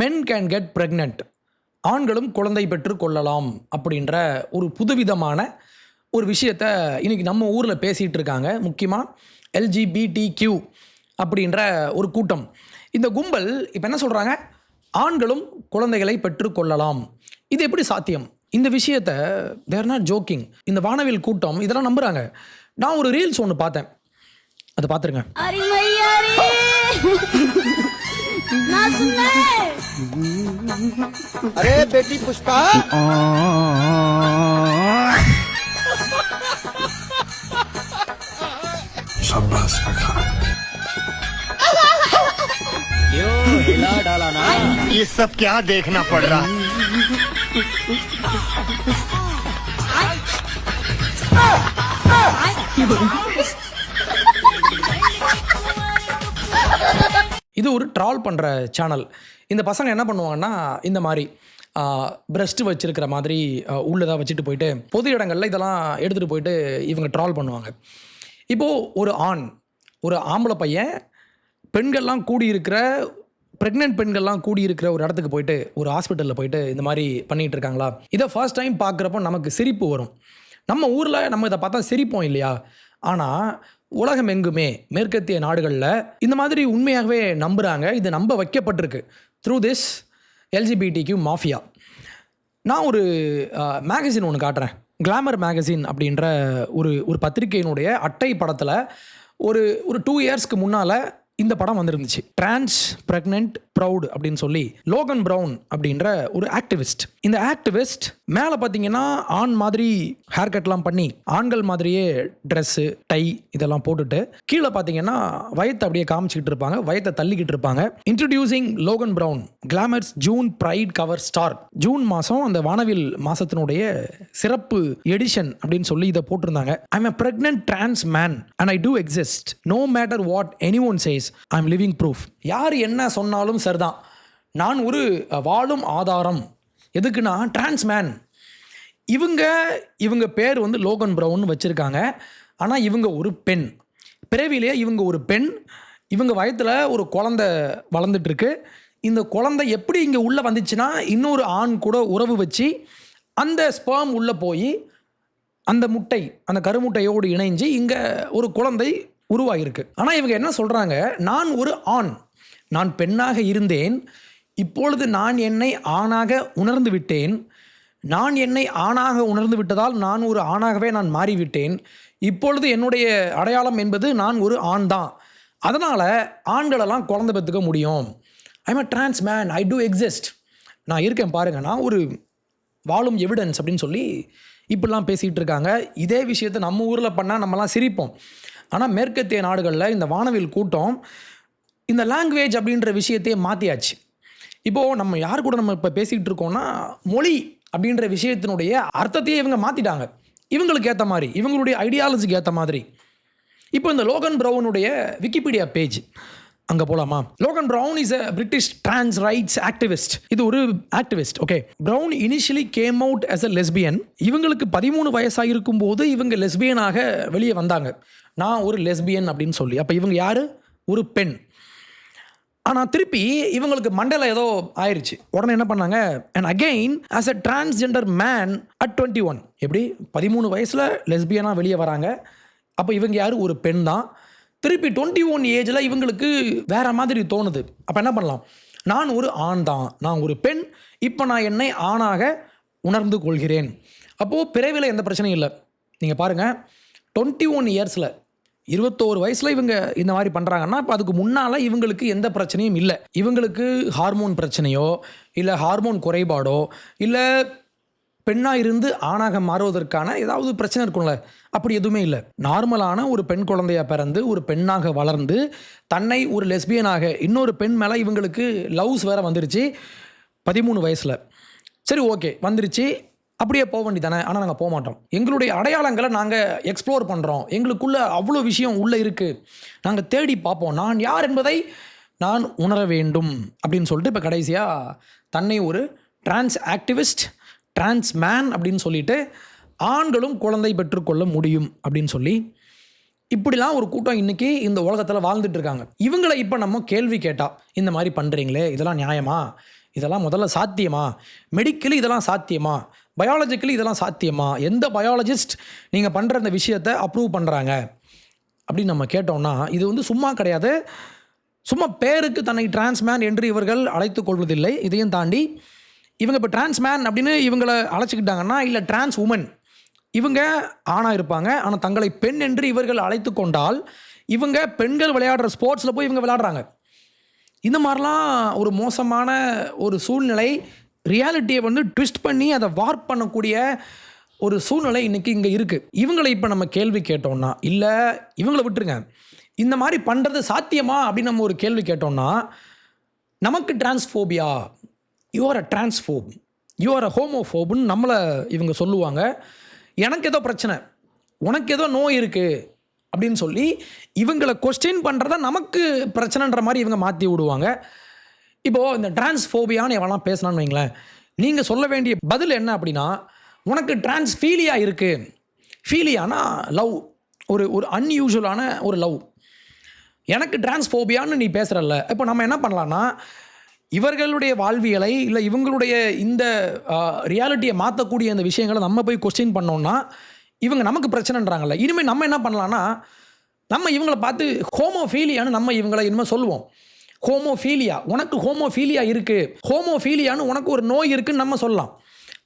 Men can get pregnant, ஆண்களும் குழந்தை பெற்று கொள்ளலாம் அப்படின்ற ஒரு புதுவிதமான ஒரு விஷயத்த இன்றைக்கி நம்ம ஊரில் பேசிகிட்டு இருக்காங்க. முக்கியமாக LGBTQ அப்படின்ற ஒரு கூட்டம். இந்த கும்பல் இப்போ என்ன சொல்கிறாங்க, ஆண்களும் குழந்தைகளை பெற்றுக்கொள்ளலாம். இது எப்படி சாத்தியம்? இந்த விஷயத்தை தேர் நாட் ஜோக்கிங். இந்த வானவில் கூட்டம் இதெல்லாம் நம்புகிறாங்க. நான் ஒரு ரீல்ஸ் ஒன்று பார்த்தேன், அதை பார்த்துருங்க. अरे बेटी पुष्पा, शाबाश बेटा। क्यों हिला डाला ना? ये सब क्या देखना पड़ रहा है? இது ஒரு ட்ரால் பண்ணுற சேனல். இந்த பசங்க என்ன பண்ணுவாங்கன்னா, இந்த மாதிரி பிரஸ்ட் வச்சுருக்கிற மாதிரி உள்ளதாக வச்சுட்டு போயிட்டு பொது இடங்களில் இதெல்லாம் எடுத்துகிட்டு போயிட்டு இவங்க ட்ரால் பண்ணுவாங்க. இப்போது ஒரு ஆம்பளை பையன் பெண்கள்லாம் கூடியிருக்கிற ப்ரெக்னென்ட் பெண்கள்லாம் கூடியிருக்கிற ஒரு இடத்துக்கு போயிட்டு ஒரு ஹாஸ்பிட்டலில் போயிட்டு இந்த மாதிரி பண்ணிகிட்டு இருக்காங்களா? இதை ஃபர்ஸ்ட் டைம் பார்க்குறப்போ நமக்கு சிரிப்பு வரும். நம்ம ஊரில் நம்ம இதை பார்த்தா சிரிப்போம் இல்லையா? ஆனால் உலகம் எங்குமே மேற்கத்திய நாடுகளில் இந்த மாதிரி உண்மையாகவே நம்புகிறாங்க. இது நம்ப வைக்கப்பட்டிருக்கு த்ரூ திஸ் LGBTQ மாஃபியா. நான் ஒரு மேகசின் ஒன்று காட்டுறேன். கிளாமர் மேகசின் அப்படின்ற ஒரு பத்திரிகையினுடைய அட்டை படத்தில் ஒரு 2 இயர்ஸ்க்கு முன்னால் இந்த படம் வந்திருந்துச்சு. டிரான்ஸ் ப்ரெக்னென்ட் ப்ரௌட் அப்படின்னு சொல்லி லோகன் ப்ரவுன் அப்படின்ற ஒரு ஆக்டிவிஸ்ட். இந்த ஆக்டிவிஸ்ட் மேலே பார்த்தீங்கன்னா ஆண் மாதிரி ஹேர் கட்லாம் பண்ணி ஆண்கள் மாதிரியே ட்ரெஸ்ஸு டை இதெல்லாம் போட்டுட்டு கீழே பார்த்தீங்கன்னா வயத்தை அப்படியே காமிச்சிக்கிட்டு இருப்பாங்க, வயத்தை தள்ளிக்கிட்டு இருப்பாங்க. Introducing Logan Brown Glamour's June pride cover star. June மாதம் அந்த வானவில் மாதத்தினுடைய சிறப்பு எடிஷன் அப்படின்னு சொல்லி இதை போட்டிருந்தாங்க. I'm a pregnant trans man and I do exist. No matter what anyone says, I'm living proof. யார் என்ன சொன்னாலும் சரிதான், நான் ஒரு வாழும் ஆதாரம். எதுக்குன்னா டிரான்ஸ் மேன். இவங்க பேர் வந்து லோகன் ப்ரவுன் வச்சுருக்காங்க. ஆனால் இவங்க ஒரு பெண், பிறவிலே இவங்க ஒரு பெண். இவங்க வயத்தில் ஒரு குழந்தை வளர்ந்துட்டுருக்கு. இந்த குழந்தை எப்படி இங்கே உள்ளே வந்துச்சுன்னா இன்னொரு ஆண் கூட உறவு வச்சு அந்த ஸ்பெர்ம் உள்ளே போய் அந்த முட்டை அந்த கருமுட்டையோடு இணைஞ்சு இங்கே ஒரு குழந்தை உருவாகிருக்கு. ஆனால் இவங்க என்ன சொல்கிறாங்க, நான் ஒரு ஆண், நான் பெண்ணாக இருந்தேன், இப்பொழுது நான் என்னை ஆணாக உணர்ந்து விட்டேன். நான் என்னை ஆணாக உணர்ந்து விட்டதால் நான் ஒரு ஆணாகவே நான் மாறிவிட்டேன். இப்பொழுது என்னுடைய அடையாளம் என்பது நான் ஒரு ஆண் தான். அதனால் ஆண்களெல்லாம் குழந்தை பெற்றுக்க முடியும். I'm a trans man, I do exist. நான் இருக்கேன் பாருங்கள், நான் ஒரு வாழும் எவிடன்ஸ் அப்படின்னு சொல்லி இப்படிலாம் பேசிகிட்டு இருக்காங்க. இதே விஷயத்தை நம்ம ஊரில் பண்ணால் நம்மலாம் சிரிப்போம். ஆனால் மேற்கத்திய நாடுகளில் இந்த வானவில் கூட்டம் இந்த லாங்குவேஜ் அப்படின்ற விஷயத்தையே மாற்றியாச்சு. இப்போது நம்ம யார் கூட நம்ம இப்போ பேசிக்கிட்டு இருக்கோம்னா, மொழி அப்படின்ற விஷயத்தினுடைய அர்த்தத்தையே இவங்க மாற்றிட்டாங்க இவங்களுக்கு ஏற்ற மாதிரி, இவங்களுடைய ஐடியாலஜிக்கு ஏற்ற மாதிரி. இப்போ இந்த லோகன் ப்ரவுனுடைய விக்கிபீடியா பேஜ் அங்கே போகலாமா? Logan brown is a British trans rights activist. இது ஒரு activist. Okay, brown initially came out as a lesbian. இவங்களுக்கு 13 வயசாக இருக்கும்போது இவங்க லெஸ்பியனாக வெளியே வந்தாங்க. நான் ஒரு லெஸ்பியன் அப்படின்னு சொல்லி. அப்போ இவங்க யார்? ஒரு பெண். ஆனால் திருப்பி இவங்களுக்கு மண்டல ஏதோ ஆயிடுச்சு. உடனே என்ன பண்ணாங்க, and again as a transgender man at 21. எப்படி 13 வயசில் லெஸ்பியனாக வெளியே வராங்க. அப்போ இவங்க யார்? ஒரு பெண் தான். திருப்பி 21 ஏஜில் இவங்களுக்கு வேற மாதிரி தோணுது. அப்போ என்ன பண்ணலாம், நான் ஒரு ஆண் தான், நான் ஒரு பெண், இப்போ நான் என்னை ஆணாக உணர்ந்து கொள்கிறேன். அப்போது பிறவியில் எந்த பிரச்சனையும் இல்லை. நீங்கள் பாருங்கள், 21 இயர்ஸில் 21 வயசில் இவங்க இந்த மாதிரி பண்ணுறாங்கன்னா இப்போ அதுக்கு முன்னால் இவங்களுக்கு எந்த பிரச்சனையும் இல்லை. இவங்களுக்கு ஹார்மோன் பிரச்சனையோ இல்லை ஹார்மோன் குறைபாடோ இல்லை பெண்ணாக இருந்து ஆணாக மாறுவதற்கான ஏதாவது பிரச்சனை இருக்கும்ல, அப்படி எதுவுமே இல்லை. நார்மலான ஒரு பெண் குழந்தையாக பிறந்து ஒரு பெண்ணாக வளர்ந்து தன்னை ஒரு லெஸ்பியனாக இன்னொரு பெண் மேலே இவங்களுக்கு லவ்ஸ் வேறு வந்துருச்சு 13 வயசில். சரி, ஓகே, வந்துருச்சு, அப்படியே போக வேண்டியதானே. ஆனால் நாங்கள் போக மாட்டோம். எங்களுடைய அடையாளங்களை நாங்கள் எக்ஸ்ப்ளோர் பண்ணுறோம். எங்களுக்குள்ளே அவ்வளோ விஷயம் உள்ளே இருக்குது, நாங்கள் தேடி பார்ப்போம். நான் யார் என்பதை நான் உணர வேண்டும் அப்படின்னு சொல்லிட்டு இப்போ கடைசியாக தன்னை ஒரு டிரான்ஸ் ஆக்டிவிஸ்ட், டிரான்ஸ் மேன் அப்படின்னு சொல்லிட்டு ஆண்களும் குழந்தை பெற்றுக்கொள்ள முடியும் அப்படின்னு சொல்லி இப்படிலாம் ஒரு கூட்டம் இன்றைக்கி இந்த உலகத்தில் வாழ்ந்துட்டு இருக்காங்க. இவங்களை இப்போ நம்ம கேள்வி கேட்டால், இந்த மாதிரி பண்ணுறீங்களே, இதெல்லாம் நியாயமா, இதெல்லாம் முதல்ல சாத்தியமா? மெடிக்கலி இதெல்லாம் சாத்தியமா? பயாலஜிக்கலி இதெல்லாம் சாத்தியமா? எந்த பயாலஜிஸ்ட் நீங்கள் பண்ணுற இந்த விஷயத்தை அப்ரூவ் பண்ணுறாங்க அப்படின்னு நம்ம கேட்டோம்னா, இது வந்து சும்மா கிடையாது. சும்மா பேருக்கு தன்னை டிரான்ஸ்மேன் என்று இவர்கள் அழைத்து கொள்வதில்லை. இதையும் தாண்டி இவங்க இப்போ டிரான்ஸ்மேன் அப்படின்னு இவங்களை அழைச்சிக்கிட்டாங்கன்னா, இல்லை டிரான்ஸ் உமன், இவங்க ஆணாக இருப்பாங்க, ஆனால் தங்களை பெண் என்று இவர்கள் அழைத்து கொண்டால், இவங்க பெண்கள் விளையாடுற ஸ்போர்ட்ஸில் போய் இவங்க விளையாடுறாங்க. இந்த மாதிரிலாம் ஒரு மோசமான ஒரு சூழ்நிலை, ரியாலிட்டியை வந்து ட்விஸ்ட் பண்ணி அதை வார்ப் பண்ணக்கூடிய ஒரு சூழ்நிலை இன்றைக்கி இங்கே இருக்குது. இவங்களை இப்போ நம்ம கேள்வி கேட்டோம்னா, இல்லை இவங்களை விட்டுருங்க, இந்த மாதிரி பண்ணுறது சாத்தியமா அப்படின்னு நம்ம ஒரு கேள்வி கேட்டோம்னா, நமக்கு டிரான்ஸ்ஃபோபியா, யூஆர் அ டிரான்ஸ்ஃபோப், யூஆர் அ ஹோமோஃபோப்னு நம்மளை இவங்க சொல்லுவாங்க. எனக்கு ஏதோ பிரச்சனை, உனக்கு ஏதோ நோய் இருக்குது அப்படின்னு சொல்லி இவங்களை கொஸ்டின் பண்ணுறத நமக்கு பிரச்சனைன்ற மாதிரி இவங்க மாற்றி விடுவாங்க. இப்போது இந்த டிரான்ஸ்ஃபோபியான்னு எவெல்லாம் பேசினான்னு வைங்களேன், நீங்கள் சொல்ல வேண்டிய பதில் என்ன அப்படின்னா, உனக்கு டிரான்ஸ்ஃபீலியா இருக்குது. ஃபீலியானா லவ், ஒரு ஒரு அன்யூஷுவலான ஒரு லவ். எனக்கு டிரான்ஸ்ஃபோபியான்னு நீ பேசுகிறல்ல, இப்போ நம்ம என்ன பண்ணலான்னா, இவர்களுடைய வாழ்வியலை இல்லை இவங்களுடைய இந்த ரியாலிட்டியை மாற்றக்கூடிய அந்த விஷயங்களை நம்ம போய் கொஸ்டின் பண்ணோன்னா இவங்க நமக்கு பிரச்சனைன்றாங்கல்ல. இனிமேல் நம்ம என்ன பண்ணலான்னா, நம்ம இவங்களை பார்த்து ஹோமோஃபீலியான்னு நம்ம இவங்களை இனிமேல் சொல்லுவோம். ஹோமோஃபீலியா, உனக்கு ஹோமோஃபீலியா இருக்குது, ஹோமோஃபீலியான்னு உனக்கு ஒரு நோய் இருக்குதுன்னு நம்ம சொல்லலாம்.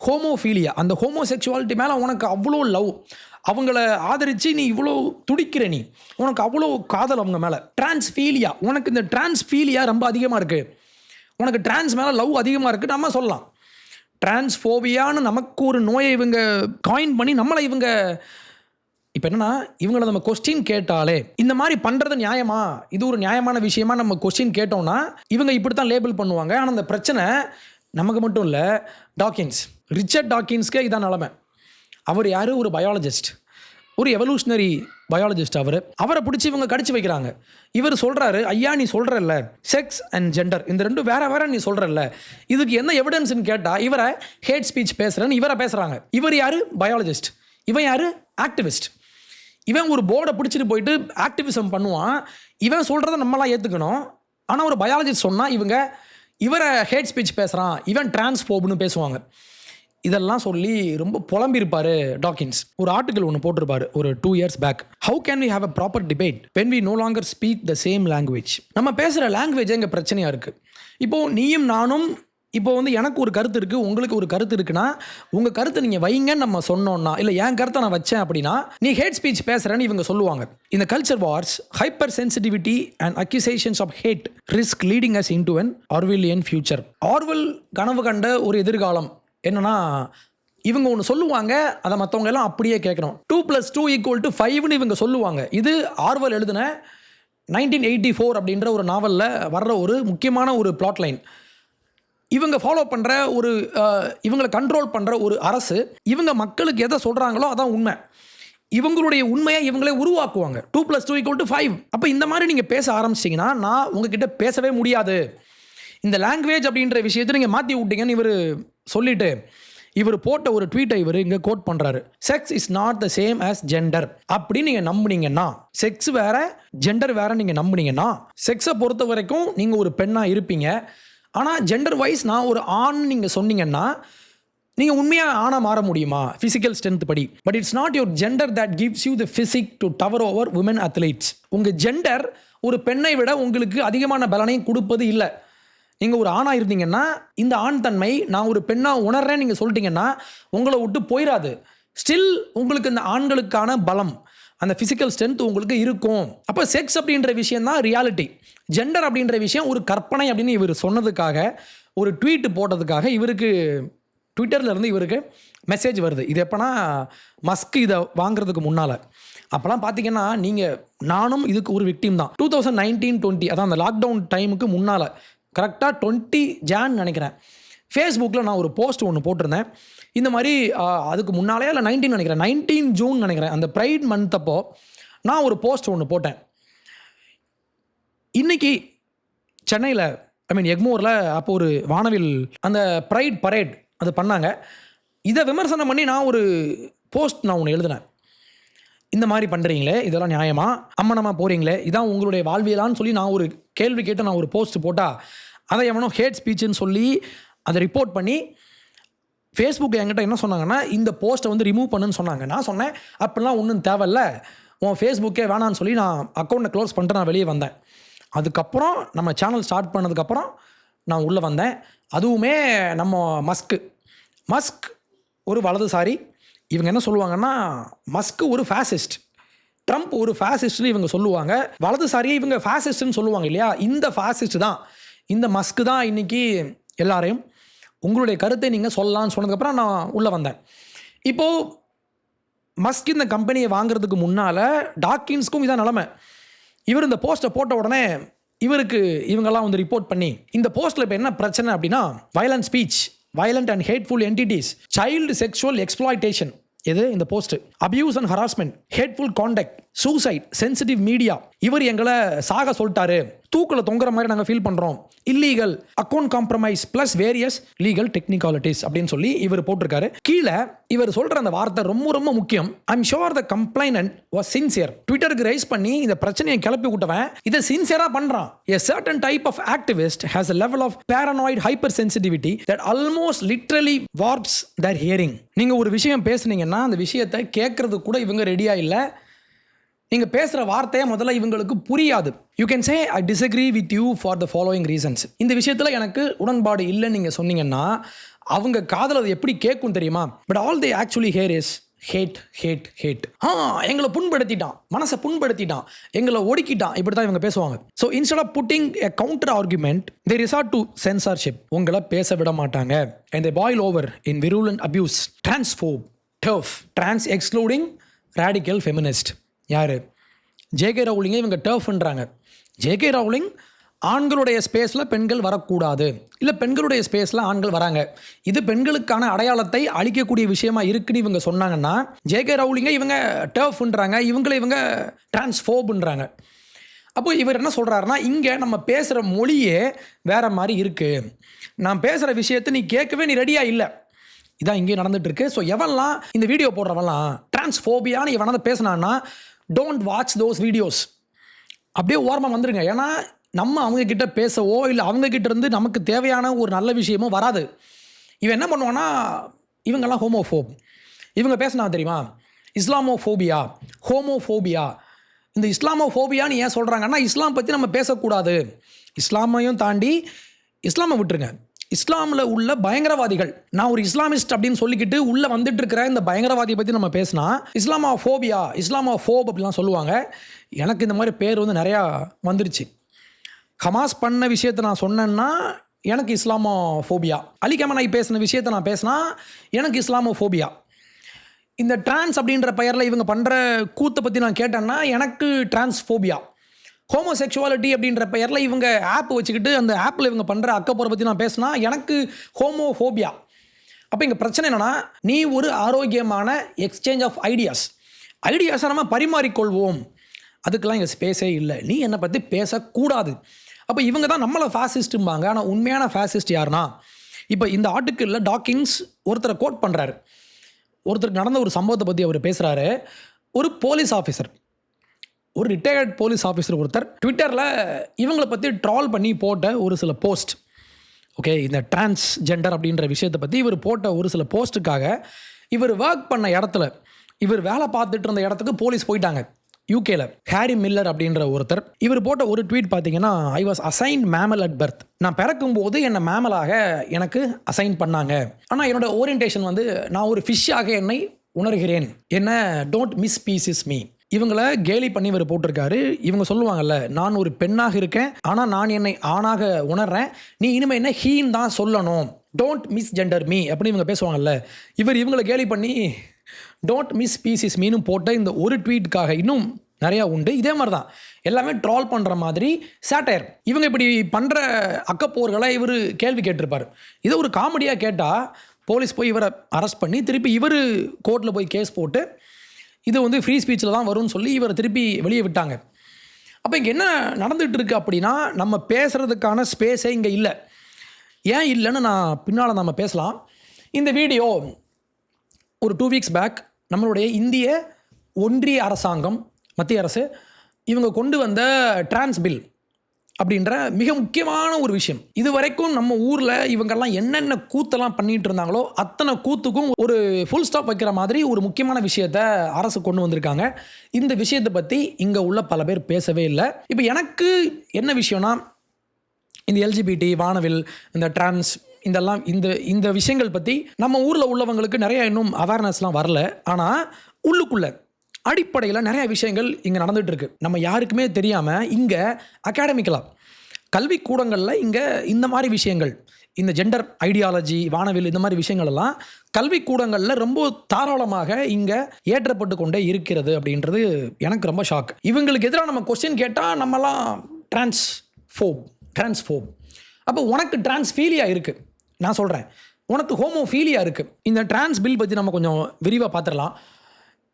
ஹோமோஃபீலியா, அந்த ஹோமோசெக்சுவாலிட்டி மேலே உனக்கு அவ்வளோ லவ், அவங்கள ஆதரித்து நீ இவ்வளோ துடிக்கிற, நீ உனக்கு அவ்வளோ காதல் அவங்க மேலே. டிரான்ஸ்ஃபீலியா, உனக்கு இந்த டிரான்ஸ்ஃபீலியா ரொம்ப அதிகமாக இருக்குது, உனக்கு டிரான்ஸ் மேலே லவ் அதிகமாக இருக்குது நம்ம சொல்லலாம். டிரான்ஸ்ஃபோபியான்னு நமக்கு ஒரு நோயை இவங்க காயின் பண்ணி நம்மளை இவங்க இப்போ என்னென்னா, இவங்களை நம்ம கொஸ்டின் கேட்டாலே இந்த மாதிரி பண்ணுறது நியாயமா, இது ஒரு நியாயமான விஷயமா நம்ம கொஸ்டின் கேட்டோம்னா இவங்க இப்படி தான் லேபிள் பண்ணுவாங்க. ஆனால் அந்த பிரச்சனை நமக்கு மட்டும் இல்லை, டாக்கின்ஸ், ரிச்சர்ட் டாக்கின்ஸ்க்கே இதான் நிலமை. அவர் யார்? ஒரு பயாலஜிஸ்ட், ஒரு எவல்யூஷனரி பயாலஜிஸ்ட். அவரை பிடிச்சி இவங்க கடிச்சு வைக்கிறாங்க. இவர் சொல்கிறாரு, ஐயா நீ சொல்கிறல்ல செக்ஸ் அண்ட் ஜெண்டர் இந்த ரெண்டும் வேற வேற நீ சொல்கிறல்ல, இதுக்கு என்ன எவிடன்ஸ்ன்னு கேட்டால் இவரை ஹேட் ஸ்பீச் பேசுகிறேன்னு இவரை பேசுகிறாங்க. இவர் யார்? பயாலஜிஸ்ட். இவன் யார்? ஆக்டிவிஸ்ட். இவன் ஒரு போர்டை பிடிச்சிட்டு போயிட்டு ஆக்டிவிசம் பண்ணுவான். இவன் சொல்கிறத நம்மளாம் ஏற்றுக்கணும். ஆனால் ஒரு பயாலஜிஸ்ட் சொன்னால் இவரை ஹேட் ஸ்பீச் பேசுகிறான், இவன் டிரான்ஸ்ஃபோப்னு பேசுவாங்க. இதெல்லாம் சொல்லி ரொம்ப புலம்பியிருப்பார் டாக்கின்ஸ். ஒரு ஆர்டிக்கல் ஒன்று போட்டிருப்பார் ஒரு 2 years back. How can we have a proper debate when we no longer speak the same language? நம்ம பேசுகிற லாங்குவேஜ் எங்கள் பிரச்சனையாக இருக்குது. இப்போது நீயும் நானும் இப்போ வந்து எனக்கு ஒரு கருத்து இருக்குது, உங்களுக்கு ஒரு கருத்து இருக்குன்னா உங்கள் கருத்தை நீங்கள் வைங்கன்னு நம்ம சொன்னோன்னா, இல்லை என் கருத்தை நான் வச்சேன் அப்படின்னா நீ ஹேட் ஸ்பீச் பேசுகிறேன்னு இவங்க சொல்லுவாங்க. இந்த culture wars, hyper sensitivity and accusations of hate risk leading us into an Orwellian future. Orwell கனவு கண்ட ஒரு எதிர்காலம் என்னன்னா, இவங்க ஒன்று சொல்லுவாங்க, அதை மற்றவங்க எல்லாம் அப்படியே கேட்கணும். 2+2 = 5ன்னு இவங்க சொல்லுவாங்க. இது ஆர்வெல் எழுதின 1984 அப்படின்ற ஒரு நாவலில் வர்ற ஒரு முக்கியமான ஒரு பிளாட் லைன். இவங்க ஃபாலோ பண்ணுற ஒரு இவங்களை கண்ட்ரோல் பண்ணுற ஒரு அரசு, இவங்க மக்களுக்கு எதை சொல்கிறாங்களோ அதான் உண்மை. இவங்களுடைய உண்மையை இவங்களே உருவாக்குவாங்க. 2+2 = 5. அப்போ இந்த மாதிரி நீங்கள் பேச ஆரம்பிச்சிட்டிங்கன்னா நான் உங்ககிட்ட பேசவே முடியாது. இந்த லாங்குவேஜ் அப்படின்ற விஷயத்தை நீங்கள் மாற்றி விட்டீங்கன்னு இவர் சொல்லிட்டு இவர் போட்ட ஒரு ட்வீட்டை இவர் இங்கே கோட் பண்ணுறாரு. Sex is not the same as gender அப்படின்னு நீங்கள் நம்புனீங்கன்னா, செக்ஸ் வேற ஜெண்டர் வேற நீங்கள் நம்புனீங்கன்னா, செக்ஸை பொறுத்த வரைக்கும் நீங்கள் ஒரு பெண்ணாக இருப்பீங்க. ஆனால் ஜெண்டர் வைஸ் நான் ஒரு ஆண் நீங்கள் சொன்னீங்கன்னா நீங்கள் உண்மையாக ஆணாக மாற முடியுமா ஃபிசிக்கல் ஸ்ட்ரென்த் படி? But it's not your gender that gives you the physique to tower over women athletes. உங்கள் ஜெண்டர் ஒரு பெண்ணை விட உங்களுக்கு அதிகமான பலனையும் கொடுப்பது இல்லை. நீங்கள் ஒரு ஆணாக இருந்தீங்கன்னா இந்த ஆண் தன்மை நான் ஒரு பெண்ணாக உணர்றேன்னு நீங்கள் சொல்லிட்டீங்கன்னா உங்களை விட்டு போயிடாது. ஸ்டில் உங்களுக்கு இந்த ஆண்களுக்கான பலம், அந்த ஃபிசிக்கல் ஸ்ட்ரென்த் உங்களுக்கு இருக்கும். அப்போ செக்ஸ் அப்படின்ற விஷயம் தான் ரியாலிட்டி, ஜெண்டர் அப்படின்ற விஷயம் ஒரு கற்பனை அப்படின்னு இவர் சொன்னதுக்காக, ஒரு ட்வீட் போட்டதுக்காக இவருக்கு ட்விட்டர்லேருந்து இவருக்கு மெசேஜ் வருது. இது எப்போனா மஸ்க் இதை வாங்குறதுக்கு முன்னால். அப்போலாம் பார்த்தீங்கன்னா நானும் இதுக்கு ஒரு விக்டிம் தான். 2019-20 அதான் அந்த லாக்டவுன் டைமுக்கு முன்னால், கரெக்டாக 20 Jan நினைக்கிறேன், ஃபேஸ்புக்கில் நான் ஒரு போஸ்ட் ஒன்று போட்டிருந்தேன். இந்த மாதிரி அதுக்கு முன்னாலே இல்லை 19 June நினைக்கிறேன், அந்த ப்ரைட் மந்த் அப்போ நான் ஒரு போஸ்ட் ஒன்று போட்டேன். இன்றைக்கி சென்னையில் எக்மோரில் அப்போ ஒரு வானவில் அந்த ப்ரைட் பரேட் அது பண்ணாங்க. இதை விமர்சனம் பண்ணி நான் ஒரு போஸ்ட் நான் ஒன்று எழுதினேன். இந்த மாதிரி பண்ணுறீங்களே இதெல்லாம் நியாயமா, அம்மனமாக போகிறீங்களே இதான் உங்களுடைய வாழ்வியலான்னு சொல்லி நான் ஒரு கேள்வி கேட்டு நான் ஒரு போஸ்ட் போட்டால் அதை எவனோ ஹேட் ஸ்பீச்சுன்னு சொல்லி அதை ரிப்போர்ட் பண்ணி ஃபேஸ்புக் என்கிட்ட என்ன சொன்னாங்கன்னா இந்த போஸ்ட்டை வந்து ரிமூவ் பண்ணுன்னு சொன்னாங்க. நான் சொன்னேன் அப்படிலாம் ஒன்றும் தேவையில்ல, உன் ஃபேஸ்புக்கே வேணான்னு சொல்லி நான் அக்கௌண்ட்டை க்ளோஸ் பண்ணிட்டு நான் வெளியே வந்தேன். அதுக்கப்புறம் நம்ம சேனல் ஸ்டார்ட் பண்ணதுக்கப்புறம் நான் உள்ளே வந்தேன். அதுவுமே நம்ம மஸ்க் ஒரு வலதுசாரி. இவங்க என்ன சொல்லுவாங்கன்னா மஸ்க் ஒரு ஃபேசிஸ்ட், ட்ரம்ப் ஒரு ஃபேசிஸ்ட்னு இவங்க சொல்லுவாங்க. வலதுசாரியை இவங்க ஃபேசிஸ்ட்னு சொல்லுவாங்க இல்லையா? இந்த ஃபேசிஸ்ட் தான், இந்த மஸ்க் தான் இன்றைக்கி எல்லாரையும் உங்களுடைய கருத்தை நீங்கள் சொல்லலாம்னு சொன்னதுக்கப்புறம் நான் உள்ளே வந்தேன். இப்போது மஸ்க் இந்த கம்பெனியை வாங்குறதுக்கு முன்னால் டாக்கின்ஸ்க்கும் இதான் நிலமை. இவர் இந்த போஸ்ட்டை போட்ட உடனே இவங்கெல்லாம் வந்து ரிப்போர்ட் பண்ணி இந்த போஸ்ட்டில் இப்போ என்ன பிரச்சனை அப்படின்னா violent speech, violent and hateful entities, child sexual exploitation, எது இந்த post, abuse and harassment, hateful contact, suicide, sensitive media, இவர் எங்களை சாக சொல்லிட்டாரு, தூக்கில் தொங்குற மாதிரி நாங்கள் ஃபீல் பண்ணுறோம், illegal, account compromise plus various legal technicalities அப்படின்னு சொல்லி இவர் போட்டிருக்காரு. கீழே இவர் சொல்கிற அந்த வார்த்தை ரொம்ப ரொம்ப முக்கியம். I'm sure the complainant was sincere. ட்விட்டருக்கு ரைஸ் பண்ணி இந்த பிரச்சனையை கிளப்பி விட்டவன் இதை சின்சியராக பண்ணுறான். A certain type of activist has a level of paranoid hypersensitivity that almost literally warps their hearing. நீங்கள் ஒரு விஷயம் பேசுனீங்கன்னா அந்த விஷயத்தை கேட்கறது கூட இவங்க ரெடியாக இல்லை. நீங்கள் பேசுகிற வார்த்தையை முதல்ல இவங்களுக்கு புரியாது. You can say I disagree with you for the following reasons. இந்த விஷயத்தில் எனக்கு உடன்பாடு இல்லைன்னு நீங்கள் சொன்னீங்கன்னா அவங்க காதல் அது எப்படி கேட்கும் தெரியுமா? But all they actually hear is hate hate hate. எங்களை புண்படுத்திட்டான், மனசை புண்படுத்திட்டான், எங்களை ஒடுக்கிட்டான், இப்படி தான் இவங்க பேசுவாங்க. So instead of putting a counter argument they resort to censorship. உங்களை பேச விட மாட்டாங்க. And they boil over in virulent abuse, transphobe, turf, trans excluding radical feminist. யார்? ஜேகே ரவுலிங்கை இவங்க டர்ஃப்ன்றாங்க. ஜேகே ரவுலிங் ஆண்களுடைய ஸ்பேஸில் பெண்கள் வரக்கூடாது, இல்லை பெண்களுடைய ஸ்பேஸில் ஆண்கள் வராங்க, இது பெண்களுக்கான அடையாளத்தை அளிக்கக்கூடிய விஷயமா இருக்குன்னு இவங்க சொன்னாங்கன்னா ஜேகே ரவுலிங்கை இவங்க டர்ஃப்ன்றாங்க, இவங்க டிரான்ஸ்ஃபோப்ன்றாங்க. அப்போ இவர் என்ன சொல்கிறாருன்னா இங்கே நம்ம பேசுகிற மொழியே வேறு மாதிரி இருக்குது, நான் பேசுகிற விஷயத்தை நீ கேட்கவே நீ ரெடியாக இல்லை, இதான் இங்கே நடந்துகிட்ருக்கு. ஸோ எவன்லாம் இந்த வீடியோ போடுறவன்லாம் டிரான்ஸ்ஃபோபியான்னு எவனாவது பேசினான்னா டோன்ட் வாட்ச் தோஸ் வீடியோஸ், அப்படியே ஓரமாக வந்துடுங்க. ஏன்னா நம்ம அவங்கக்கிட்ட பேசவோ இல்லை அவங்கக்கிட்ட இருந்து நமக்கு தேவையான ஒரு நல்ல விஷயமோ வராது. இவன் என்ன பண்ணுவான்னா இவங்கெல்லாம் ஹோமோஃபோப், இவங்க பேசினா தெரியுமா இஸ்லாமோஃபோபியா, ஹோமோஃபோபியா. இந்த இஸ்லாமோஃபோபியான்னு ஏன் சொல்கிறாங்கன்னா இஸ்லாம் பற்றி நம்ம பேசக்கூடாது. இஸ்லாமையும் தாண்டி இஸ்லாமை விட்டுருங்க, இஸ்லாமில் உள்ள பயங்கரவாதிகள், நான் ஒரு இஸ்லாமிஸ்ட் அப்படின்னு சொல்லிக்கிட்டு உள்ளே வந்துட்டு இருக்கிற இந்த பயங்கரவாதியை பற்றி நம்ம பேசினா இஸ்லாமோஃபோபியா, இஸ்லாமோஃபோப் அப்படிலாம் சொல்லுவாங்க. எனக்கு இந்த மாதிரி பேர் வந்து நிறையா வந்துருச்சு. ஹமாஸ் பண்ண விஷயத்தை நான் சொன்னேன்னா எனக்கு இஸ்லாமோஃபோபியா, அலி கமனாய் பேசின விஷயத்தை நான் பேசினா எனக்கு இஸ்லாமோஃபோபியா. இந்த டிரான்ஸ் அப்படின்ற பெயரில் இவங்க பண்ணுற கூத்தை பற்றி நான் கேட்டேன்னா எனக்கு டிரான்ஸ்ஃபோபியா. ஹோமோசெக்சுவாலிட்டி அப்படின்ற பெயரில் இவங்க ஆப் வச்சுக்கிட்டு அந்த ஆப்பில் இவங்க பண்ணுற அக்கப்போரை பற்றி நான் பேசினா எனக்கு ஹோமோஃபோபியா. அப்போ இங்கே பிரச்சனை என்னென்னா நீ ஒரு ஆரோக்கியமான எக்ஸ்சேஞ்ச் ஆஃப் ஐடியாஸை நம்ம பரிமாறிக்கொள்வோம், அதுக்கெல்லாம் இங்கே ஸ்பேஸே இல்லை, நீ என்னை பற்றி பேசக்கூடாது. அப்போ இவங்க தான் நம்மளை ஃபேசிஸ்ட்டும்பாங்க. ஆனால் உண்மையான ஃபேசிஸ்ட் யாருன்னா இப்போ இந்த ஆர்டிக்கிளில் டாக்கின்ஸ் ஒருத்தரை கோட் பண்ணுறாரு. ஒருத்தருக்கு நடந்த ஒரு சம்பவத்தை பற்றி அவர் பேசுகிறாரு. ஒரு போலீஸ் ஆஃபீஸர், ஒரு ரிட்டையர்ட் போலீஸ் ஆஃபீஸர் ஒருத்தர் ட்விட்டரில் இவங்களை பற்றி ட்ரால் பண்ணி போட்ட ஒரு சில போஸ்ட், ஓகே, இந்த டிரான்ஸ்ஜெண்டர் அப்படின்ற விஷயத்தை பற்றி இவர் போட்ட ஒரு சில போஸ்ட்டுக்காக இவர் ஒர்க் பண்ண இடத்துல, இவர் வேலை பார்த்துட்டு இருந்த இடத்துக்கு போலீஸ் போயிட்டாங்க. யூகேல ஹாரி மில்லர் அப்படின்ற ஒருத்தர், இவர் போட்ட ஒரு ட்வீட் பார்த்தீங்கன்னா I was assigned mammal at birth. நான் பிறக்கும்போது என்னை மேமலாக எனக்கு அசைன் பண்ணாங்க, ஆனால் என்னோட ஓரியன்டேஷன் வந்து நான் ஒரு ஃபிஷ்ஷாக என்னை உணர்கிறேன், என்ன டோன்ட் மிஸ் பீசஸ் மீ. இவங்களை கேலி பண்ணி இவர் போட்டிருக்காரு. இவங்க சொல்லுவாங்கல்ல நான் ஒரு பெண்ணாக இருக்கேன் ஆனால் நான் என்னை ஆணாக உணர்றேன், நீ இனிமேல் என்ன ஹீன் தான் சொல்லணும், டோன்ட் மிஸ் ஜெண்டர் மீ அப்படின்னு இவங்க பேசுவாங்கல்ல. இவங்களை கேலி பண்ணி டோன்ட் மிஸ் பீசிஸ் மீனும் போட்ட இந்த ஒரு ட்வீட்டுக்காக இன்னும் நிறையா உண்டு. இதே மாதிரி தான் எல்லாமே ட்ரால் பண்ணுற மாதிரி சேட்டையர். இவங்க இப்படி பண்ணுற அக்கப்போர்களை இவர் கேள்வி கேட்டிருப்பார். இதை ஒரு காமெடியாக கேட்டால் போலீஸ் போய் இவரை அரெஸ்ட் பண்ணி திருப்பி இவர் கோர்ட்டில் போய் கேஸ் போட்டு இது வந்து ஃப்ரீ ஸ்பீச்சில் தான் வரும்னு சொல்லி இவரை திருப்பி வெளியே விட்டாங்க. அப்போ இங்கே என்ன நடந்துகிட்டு இருக்குது அப்படின்னா நம்ம பேசுகிறதுக்கான ஸ்பேஸே இங்கே இல்லை. ஏன் இல்லைன்னு நான் பின்னால் நம்ம பேசலாம். இந்த வீடியோ ஒரு 2 வீக்ஸ் பேக் நம்மளுடைய இந்திய ஒன்றிய அரசாங்கம், மத்திய அரசு இவங்க கொண்டு வந்த டிரான்ஸ் பில், அப்படின்ற மிக முக்கியமான ஒரு விஷயம். இது வரைக்கும் நம்ம ஊரில் இவங்கெல்லாம் என்னென்ன கூத்தெல்லாம் பண்ணிட்டு இருந்தாங்களோ அத்தனை கூத்துக்கும் ஒரு ஃபுல் ஸ்டாப் வைக்கிற மாதிரி ஒரு முக்கியமான விஷயத்த அரசு கொண்டு வந்திருக்காங்க. இந்த விஷயத்தை பற்றி இங்கே உள்ள பல பேர் பேசவே இல்லை. இப்போ எனக்கு என்ன விஷயம்னா, இந்த எல்ஜிபிடி, வானவில், இந்த டிரான்ஸ், இதெல்லாம் இந்த விஷயங்கள் பற்றி நம்ம ஊரில் உள்ளவங்களுக்கு நிறைய இன்னும் அவேர்னஸ்லாம் வரல. ஆனால் உள்ளுக்குள்ள அடிப்படையில் நிறைய விஷயங்கள் இங்கே நடந்துகிட்டு இருக்கு. நம்ம யாருக்குமே தெரியாமல் இங்கே அகாடமிக்கலாக கல்விக்கூடங்களில் இங்கே இந்த மாதிரி விஷயங்கள், இந்த ஜெண்டர் ஐடியாலஜி, வானவில், இந்த மாதிரி விஷயங்கள் எல்லாம் கல்விக்கூடங்களில் ரொம்ப தாராளமாக இங்கே ஏற்றப்பட்டு கொண்டே இருக்கிறது அப்படின்றது எனக்கு ரொம்ப ஷாக். இவங்களுக்கு எதிராக நம்ம கொஸ்டின் கேட்டால் நம்மலாம் டிரான்ஸ்ஃபோப். அப்போ உனக்கு டிரான்ஸ்ஃபீலியா இருக்குது, நான் சொல்கிறேன் உனக்கு ஹோமோஃபீலியா இருக்குது. இந்த டிரான்ஸ் பில் பற்றி நம்ம கொஞ்சம் விரிவாக பார்த்துடலாம்.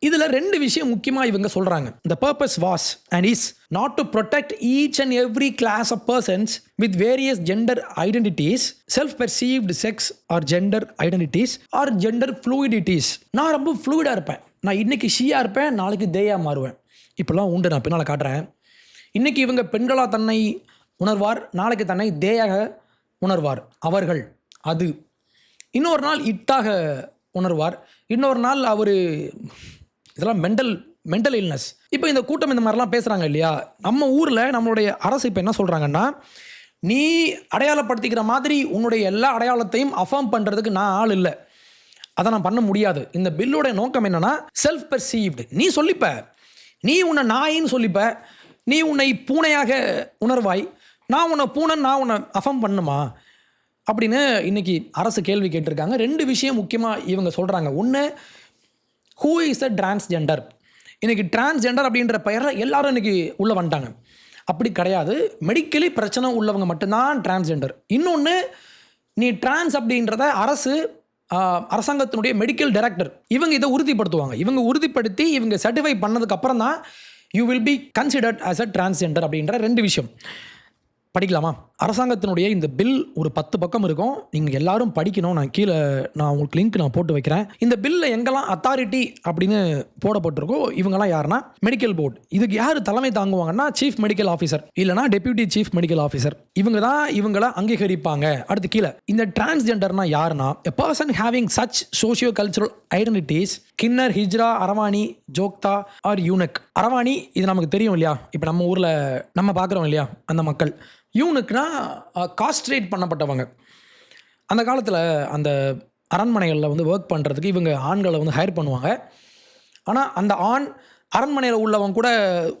இதில் 2 விஷயம் முக்கியமாக இவங்க சொல்கிறாங்க. The purpose was and is not to protect each and every class of persons with various gender identities, self-perceived sex or gender identities or gender fluidities. நான் ரொம்ப ஃப்ளூயிடாக இருப்பேன், நான் இன்றைக்கி ஷீயாக இருப்பேன், நாளைக்கு தேயாக மாறுவேன், இப்போல்லாம் உண்டு. நான் பின்னால் காட்டுறேன். இன்றைக்கி இவங்க பெண்களாக தன்னை உணர்வார், நாளைக்கு தன்னை தேயாக உணர்வார், அவர்கள் அது. இன்னொரு நாள் இட்டாக உணர்வார், இன்னொரு நாள் அவர், இதெல்லாம் மென்டல் இல்னஸ். இப்போ இந்த கூட்டம் இந்த மாதிரிலாம் பேசுகிறாங்க இல்லையா, நம்ம ஊரில் நம்மளுடைய அரசு இப்போ என்ன சொல்கிறாங்கன்னா, நீ அடையாளப்படுத்திக்கிற மாதிரி உன்னுடைய எல்லா அடையாளத்தையும் அஃபார்ம் பண்ணுறதுக்கு நான் ஆள் இல்லை, அதை நான் பண்ண முடியாது. இந்த பில்லோட நோக்கம் என்னென்னா செல்ஃப் பெர்சீவ்டு. நீ சொல்லிப்ப, நீ உன்னை நாயின்னு சொல்லிப்ப, நீ உன்னை பூனையாக உணர்வாய், நான் உன்னை பூனன், நான் உன்னை அஃபார்ம் பண்ணுமா அப்படின்னு இன்றைக்கி அரசு கேள்வி கேட்டிருக்காங்க. 2 விஷயம் முக்கியமாக இவங்க சொல்கிறாங்க. ஒன்று, ஹூ இஸ் அ டிரான்ஸ்ஜெண்டர். இன்றைக்கி டிரான்ஸ்ஜெண்டர் அப்படின்ற பெயரை எல்லாரும் இன்றைக்கி உள்ளே வந்துட்டாங்க. அப்படி கிடையாது, மெடிக்கலி பிரச்சனை உள்ளவங்க மட்டும்தான் டிரான்ஸ்ஜெண்டர். இன்னொன்று, நீ டிரான்ஸ் அப்படின்றத அரசாங்கத்தினுடைய மெடிக்கல் டைரக்டர் இவங்க இதை உறுதிப்படுத்துவாங்க. இவங்க உறுதிப்படுத்தி இவங்க சர்டிஃபை பண்ணதுக்கப்புறம் தான் you will be considered as a transgender அப்படின்ற 2 விஷயம். படிக்கலாமா? அரசாங்கத்தினுடைய இந்த பில் ஒரு 10 பக்கம் இருக்கும், நீங்கள் எல்லாரும் படிக்கணும். நான் உங்களுக்கு லிங்க் நான் போட்டு வைக்கிறேன். இந்த பில்லில் எங்கெல்லாம் அத்தாரிட்டி அப்படின்னு போடப்பட்டிருக்கோ இவங்கெல்லாம் யாருன்னா மெடிக்கல் போர்டு. இதுக்கு யார் தலைமை தாங்குவாங்கன்னா சீஃப் மெடிக்கல் ஆஃபீஸர் இல்லைனா டெப்யூட்டி சீஃப் மெடிக்கல் ஆஃபீஸர். இவங்க தான் இவங்களை அங்கீகரிப்பாங்க. அடுத்து கீழே இந்த டிரான்ஸ்ஜெண்டர்னா யாருன்னா, a person having such socio cultural identities, kinnar, hijra, aravani, jogta or eunuch. அரவாணி இது நமக்கு தெரியும் இல்லையா, இப்போ நம்ம ஊரில் நம்ம பார்க்குறோம் இல்லையா அந்த மக்கள். யூனுக்குனா காஸ்ட்ரேட் பண்ணப்பட்டவங்க. அந்த காலத்தில் அந்த அரண்மனைகளில் வந்து ஒர்க் பண்ணுறதுக்கு இவங்க ஆண்களை வந்து ஹையர் பண்ணுவாங்க. ஆனால் அந்த ஆண் அரண்மனையில் உள்ளவங்க கூட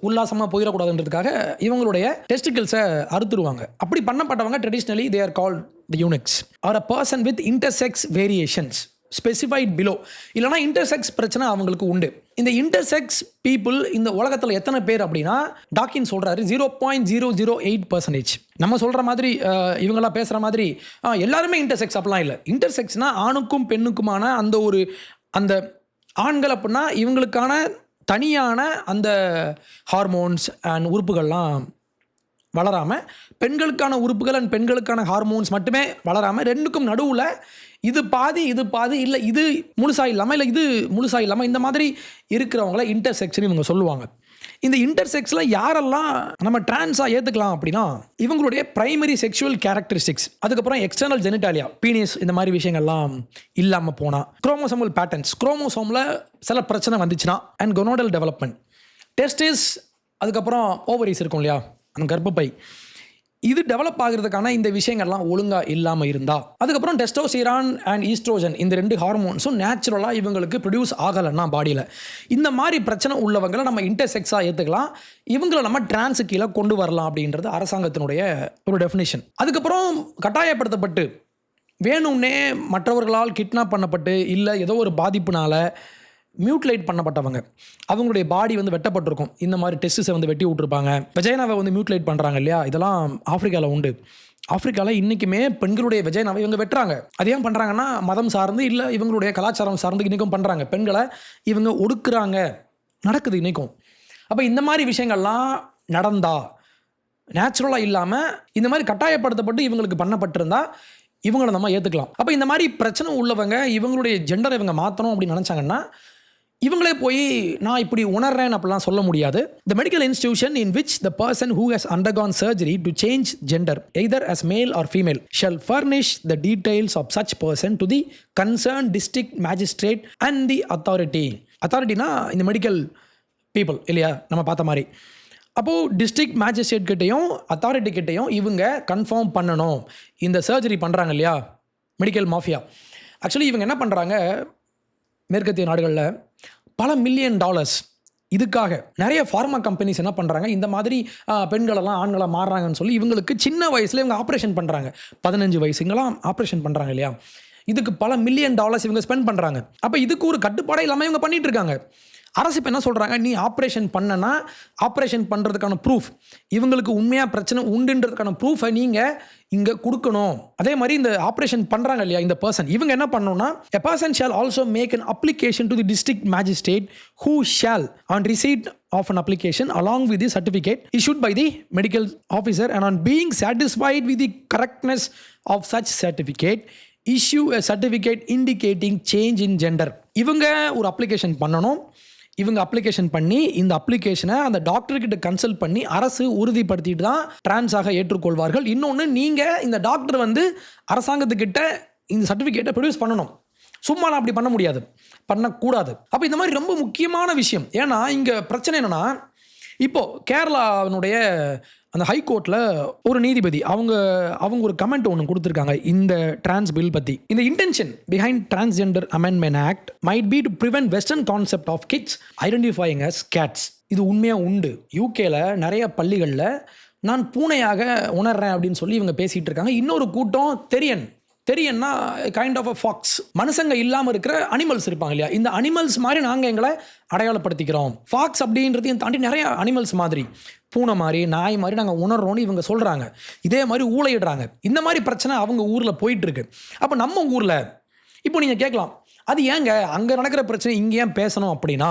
உல்லாசமாக போயிடக்கூடாதுன்றதுக்காக இவங்களுடைய டெஸ்டிகிள்ஸை அறுத்துருவாங்க. அப்படி பண்ணப்பட்டவங்க traditionally they are called the eunuchs or a person with intersex variations specified below. இல்லைனா இன்டர்செக்ஸ் பிரச்சனை அவங்களுக்கு உண்டு. இந்த இன்டர்செக்ஸ் பீப்புள் இந்த உலகத்தில் எத்தனை பேர் அப்படின்னா, டாக்கின் சொல்கிறாரு 0.008%. நம்ம சொல்கிற மாதிரி இவங்கெல்லாம் பேசுகிற மாதிரி எல்லாருமே இன்டர்செக்ஸ் அப்படிலாம் இல்லை. இன்டர்செக்ஸ்னால் ஆணுக்கும் பெண்ணுக்குமான அந்த ஆண்கள் அப்படின்னா இவங்களுக்கான தனியான அந்த ஹார்மோன்ஸ் அண்ட் உறுப்புகள்லாம் வளராமல், பெண்களுக்கான உறுப்புகள் அண்ட் பெண்களுக்கான ஹார்மோன்ஸ் மட்டுமே வளராமல், 2க்கும் நடுவில் இது பாதி இல்லை இது முழுசாக இல்லாமல் இல்லை இது முழுசாக இல்லாமல் இந்த மாதிரி இருக்கிறவங்கள இன்டர்செக்ஸ்னு இவங்க சொல்லுவாங்க. இந்த இன்டர்செக்ஸில் யாரெல்லாம் நம்ம டிரான்ஸாக ஏற்றுக்கலாம் அப்படின்னா, இவங்களுடைய பிரைமரி செக்ஷுவல் கேரக்டரிஸ்டிக்ஸ், அதுக்கப்புறம் எக்ஸ்டர்னல் ஜெனிட்டாலியா, பீனிஸ், இந்த மாதிரி விஷயங்கள்லாம் இல்லாமல் போனால், குரோமோசோமல் பேட்டர்ன்ஸ், குரோமோசோமில் சில பிரச்சனை வந்துச்சுன்னா, அண்ட் கொனோடல் டெவலப்மெண்ட், டெஸ்டிஸ், அதுக்கப்புறம் ஓவரிஸ் இருக்கும் இல்லையா அந்த கர்ப்பப்பை, இது டெவலப் ஆகிறதுக்கான இந்த விஷயங்கள்லாம் ஒழுங்காக இல்லாமல் இருந்தால், அதுக்கப்புறம் டெஸ்டோஸ்டிரான் அண்ட் ஈஸ்ட்ரோஜன் இந்த 2 ஹார்மோன்ஸும் நேச்சுரலாக இவங்களுக்கு ப்ரொடியூஸ் ஆகலைன்னா பாடியில், இந்த மாதிரி பிரச்சனை உள்ளவங்களை நம்ம இன்டர்செக்ஸாக ஏற்றுக்கலாம், இவங்களை நம்ம டிரான்ஸு கீழே கொண்டு வரலாம் அப்படின்றது அரசாங்கத்தினுடைய ஒரு டெஃபினேஷன். அதுக்கப்புறம் கட்டாயப்படுத்தப்பட்டு வேணும்னே மற்றவர்களால் கிட்னாப் பண்ணப்பட்டு இல்லை ஏதோ ஒரு பாதிப்புனால மியூட்லேட் பண்ணப்பட்டவங்க, அவங்களுடைய பாடி வந்து வெட்டப்பட்டிருக்கும். இந்த மாதிரி டெஸ்டிஸை வந்து வெட்டி விட்டுருப்பாங்க, வெஜைனாவை வந்து மியூட்லேட் பண்ணுறாங்க இல்லையா, இதெல்லாம் ஆஃப்ரிக்காவில் உண்டு. ஆஃப்ரிக்காவில் இன்றைக்குமே பெண்களுடைய வெஜைனாவை இவங்க வெட்டுறாங்க. அது ஏன் பண்ணுறாங்கன்னா, மதம் சார்ந்து இல்லை இவங்களுடைய கலாச்சாரம் சார்ந்து இன்றைக்கும் பண்ணுறாங்க. பெண்களை இவங்க ஒடுக்குறாங்க, நடக்குது இன்றைக்கும். அப்போ இந்த மாதிரி விஷயங்கள்லாம் நடந்தா, நேச்சுரலாக இல்லாமல் இந்த மாதிரி கட்டாயப்படுத்தப்பட்டு இவங்களுக்கு பண்ணப்பட்டிருந்தா இவங்களை நம்ம ஏற்றுக்கலாம். அப்போ இந்த மாதிரி பிரச்சனை உள்ளவங்க இவங்களுடைய ஜெண்டரை இவங்க மாற்றணும் அப்படின்னு நினச்சாங்கன்னா, இவங்களே போய் நான் இப்படி உணர்றேன் அப்படிலாம் சொல்ல முடியாது. The medical institution in which the person who has undergone surgery to change gender either as male or female shall furnish the details of such person to the concerned district magistrate and the authority. அத்தாரிட்டினா இந்த medical people இல்லையா, நம்ம பார்த்த மாதிரி. அப்போது district magistrate கிட்டையும் authority கிட்டையும் இவங்க confirm பண்ணணும். இந்த சர்ஜரி பண்ணுறாங்க இல்லையா மெடிக்கல் மாஃபியா, ஆக்சுவலி இவங்க என்ன பண்ணுறாங்க, மேற்கத்திய நாடுகளில் பல $1 மில்லியன் இதுக்காக நிறைய ஃபார்மா கம்பெனிஸ் என்ன பண்ணுறாங்க, இந்த மாதிரி பெண்களெல்லாம் ஆண்களாக மாறுறாங்கன்னு சொல்லி இவங்களுக்கு சின்ன வயசில் இவங்க ஆப்ரேஷன் பண்ணுறாங்க. 15 வயசுங்களாம் ஆப்ரேஷன் பண்ணுறாங்க இல்லையா, இதுக்கு பல $1 மில்லியன் இவங்க ஸ்பெண்ட் பண்ணுறாங்க. அப்போ இதுக்கு ஒரு கட்டுப்பாடே இல்லாமல் இவங்க பண்ணிகிட்டு இருக்காங்க. அரசு இப்போ என்ன சொல்கிறாங்க, நீ ஆப்ரேஷன் பண்ணனா ஆப்ரேஷன் பண்ணுறதுக்கான ப்ரூஃப், இவங்களுக்கு உண்மையாக பிரச்சனை உண்டுன்றதுக்கான ப்ரூஃபை நீங்கள் இங்கே கொடுக்கணும். அதே மாதிரி இந்த ஆப்ரேஷன் பண்ணுறாங்க இல்லையா இந்த பர்சன், இவங்க என்ன பண்ணணும்னா a person shall also make an application to the district magistrate who shall on receipt of an application along with the certificate issued by the medical officer and on being satisfied with the correctness of such certificate issue a certificate indicating change in gender. இவங்க ஒரு application பண்ணணும். இவங்க application பண்ணி இந்த அப்ளிகேஷனை அந்த டாக்டர்கிட்ட consult பண்ணி அரசு உறுதிப்படுத்திட்டு தான் டிரான்ஸாக ஏற்றுக்கொள்வார்கள். இன்னொன்று, நீங்கள் இந்த டாக்டர் வந்து அரசாங்கத்துக்கிட்ட இந்த சர்டிஃபிகேட்டை ப்ரொடியூஸ் பண்ணணும். சும்மாலாம் அப்படி பண்ண முடியாது, பண்ணக்கூடாது. அப்போ இந்த மாதிரி ரொம்ப முக்கியமான விஷயம். ஏன்னா இங்கே பிரச்சனை என்னென்னா, இப்போது கேரளாவினுடைய அந்த ஹைகோர்ட்டில் ஒரு நீதிபதி அவங்க ஒரு கமெண்ட் ஒன்று கொடுத்துருக்காங்க இந்த டிரான்ஸ் பில் பற்றி. இந்த intention behind transgender amendment act might be to prevent western concept of kids identifying as cats. இது உண்மையாக உண்டு. யூகேல நிறைய பள்ளிகளில் நான் பூனையாக உணர்றேன் அப்படின்னு சொல்லி இவங்க பேசிகிட்டு இருக்காங்க. இன்னொரு கூட்டம் தெரியன்னா கைண்ட் ஆஃப் அ ஃபாக்ஸ், மனுஷங்க இல்லாமல் இருக்கிற அனிமல்ஸ் இருப்பாங்க இல்லையா, இந்த அனிமல்ஸ் மாதிரி நாங்கள் எங்களை அடையாளப்படுத்திக்கிறோம். ஃபாக்ஸ் அப்படின்றதையும் தாண்டி நிறைய அனிமல்ஸ் மாதிரி, பூனை மாதிரி, நாய் மாதிரி நாங்கள் உணர்றோன்னு இவங்க சொல்கிறாங்க. இதே மாதிரி ஊழையிடுறாங்க. இந்த மாதிரி பிரச்சனை அவங்க ஊரில் போயிட்டுருக்கு. அப்போ நம்ம ஊரில் இப்போ நீங்கள் கேட்கலாம், அது ஏங்க அங்கே நடக்கிற பிரச்சனை இங்கே ஏன் பேசணும் அப்படின்னா,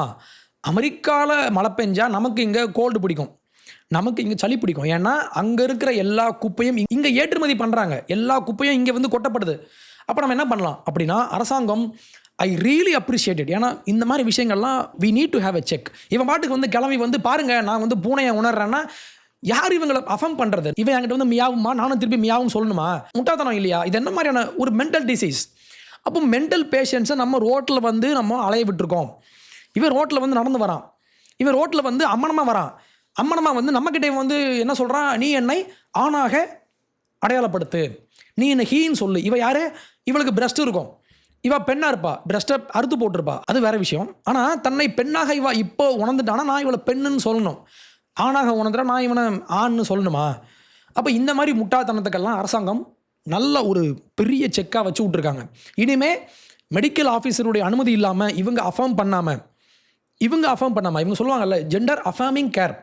அமெரிக்காவில் மழை பெஞ்சா நமக்கு இங்கே கோல்டு பிடிக்கும், நமக்கு இங்கே சளி பிடிக்கும். ஏன்னா அங்கே இருக்கிற எல்லா குப்பையும் இங்கே ஏற்றுமதி பண்ணுறாங்க, எல்லா குப்பையும் இங்கே வந்து கொட்டப்படுது. அப்போ நம்ம என்ன பண்ணலாம் அப்படின்னா, அரசாங்கம் ஐ ரியலி அப்ரிஷியேட்டட். ஏன்னா இந்த மாதிரி விஷயங்கள்லாம் we need to have a check. இவன் பாட்டுக்கு வந்து கிளம்பி வந்து பாருங்கள் நான் வந்து பூனையை உணர்றேன்னா யார் இவங்களை அஃபம் பண்ணுறது? இவன் என்கிட்ட வந்து மியாவுமா, நானும் திருப்பி மியாவும் சொல்லணுமா? முட்டாள்தனம் இல்லையா? இது என்ன மாதிரியான ஒரு மென்டல் டிசீஸ்? அப்போ மென்டல் பேஷண்ட்ஸை நம்ம ரோட்டில் வந்து நம்ம அலைய விட்டுருக்கோம். இவன் ரோட்டில் வந்து நடந்து வரான், இவன் ரோட்டில் வந்து அம்மனமாக வந்து நம்மக்கிட்டே வந்து என்ன சொல்கிறான், நீ என்னை ஆணாக அடையாளப்படுத்து, நீ என்னை ஹீன்னு சொல்லு. இவ யார்? இவளுக்கு பிரஸ்ட் இருக்கும், இவ பெண்ணாக இருப்பா, பிரஸ்ட்டை அறுத்து போட்டிருப்பா, அது வேறு விஷயம். ஆனால் தன்னை பெண்ணாக இவ இப்போ உணர்ந்துட்டானா நான் இவளை பெண்ணுன்னு சொல்லணும், ஆணாக உணர்ந்துட்டா நான் இவனை ஆண்னு சொல்லணுமா? அப்போ இந்த மாதிரி முட்டாள்தனத்துக்கெல்லாம் அரசாங்கம் நல்ல ஒரு பெரிய செக்காக வச்சு விட்ருக்காங்க. இனிமேல் மெடிக்கல் ஆஃபீஸருடைய அனுமதி இல்லாமல் இவங்க அஃபார்ம் பண்ணாமல் இவங்க சொல்லுவாங்கல்ல ஜெண்டர் அஃபார்மிங் கேர்,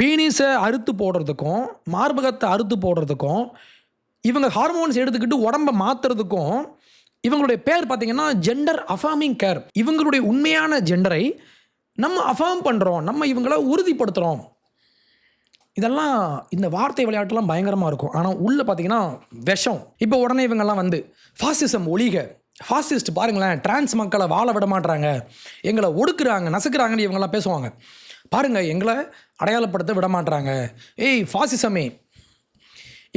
பீனிஸை அறுத்து போடுறதுக்கும் மார்பகத்தை அறுத்து போடுறதுக்கும் இவங்க ஹார்மோன்ஸ் எடுத்துக்கிட்டு உடம்பை மாற்றுறதுக்கும் இவங்களுடைய பேர் பார்த்திங்கன்னா ஜெண்டர் அஃபார்மிங் கேர். இவங்களுடைய உண்மையான ஜெண்டரை நம்ம அஃபார்ம் பண்ணுறோம், நம்ம இவங்கள உறுதிப்படுத்துகிறோம். இதெல்லாம் இந்த வார்த்தை விளையாட்டுலாம் பயங்கரமாக இருக்கும். ஆனால் உள்ளே பார்த்தீங்கன்னா விஷம். இப்போ உடனே இவங்கெல்லாம் வந்து ஃபாசிசம் ஒழிக, ஃபாசிஸ்ட் பாருங்களேன், டிரான்ஸ் மக்களை வாழ விட மாட்டுறாங்க, எங்களை ஒடுக்குறாங்க, நசுக்கிறாங்கன்னு இவங்கெல்லாம் பேசுவாங்க. பாருங்கள் எங்களை அடையாளப்படுத்த விட மாட்டுறாங்க, ஏய் ஃபாசிசமே.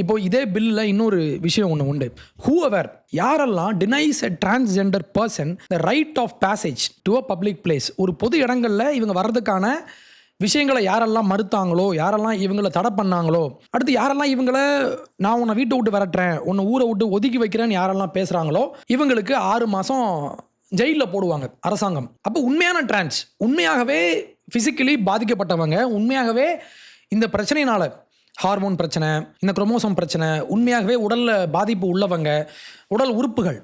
இப்போது இதே பில்லில் இன்னொரு விஷயம் ஒன்று உண்டு. ஹூஎவர் யாரெல்லாம் denies a transgender person the right of passage to a public place, ஒரு பொது இடங்களில் இவங்க வர்றதுக்கான விஷயங்களை யாரெல்லாம் மறுத்தாங்களோ, யாரெல்லாம் இவங்களை தடை பண்ணாங்களோ, அடுத்து யாரெல்லாம் இவங்களை நான் உன்னை வீட்டை விட்டு விரட்டுறேன், உன்னை ஊரை விட்டு ஒதுக்கி வைக்கிறேன்னு யாரெல்லாம் பேசுகிறாங்களோ இவங்களுக்கு 6 மாதம் ஜெயிலில் போடுவாங்க அரசாங்கம். அப்போ உண்மையான டிரான்ஸ், உண்மையாகவே ஃபிசிக்கலி பாதிக்கப்பட்டவங்க, உண்மையாகவே இந்த பிரச்சனையினால், ஹார்மோன் பிரச்சனை, இந்த குரோமோசோம் பிரச்சனை, உண்மையாகவே உடலில் பாதிப்பு உள்ளவங்க, உடல் உறுப்புகள்,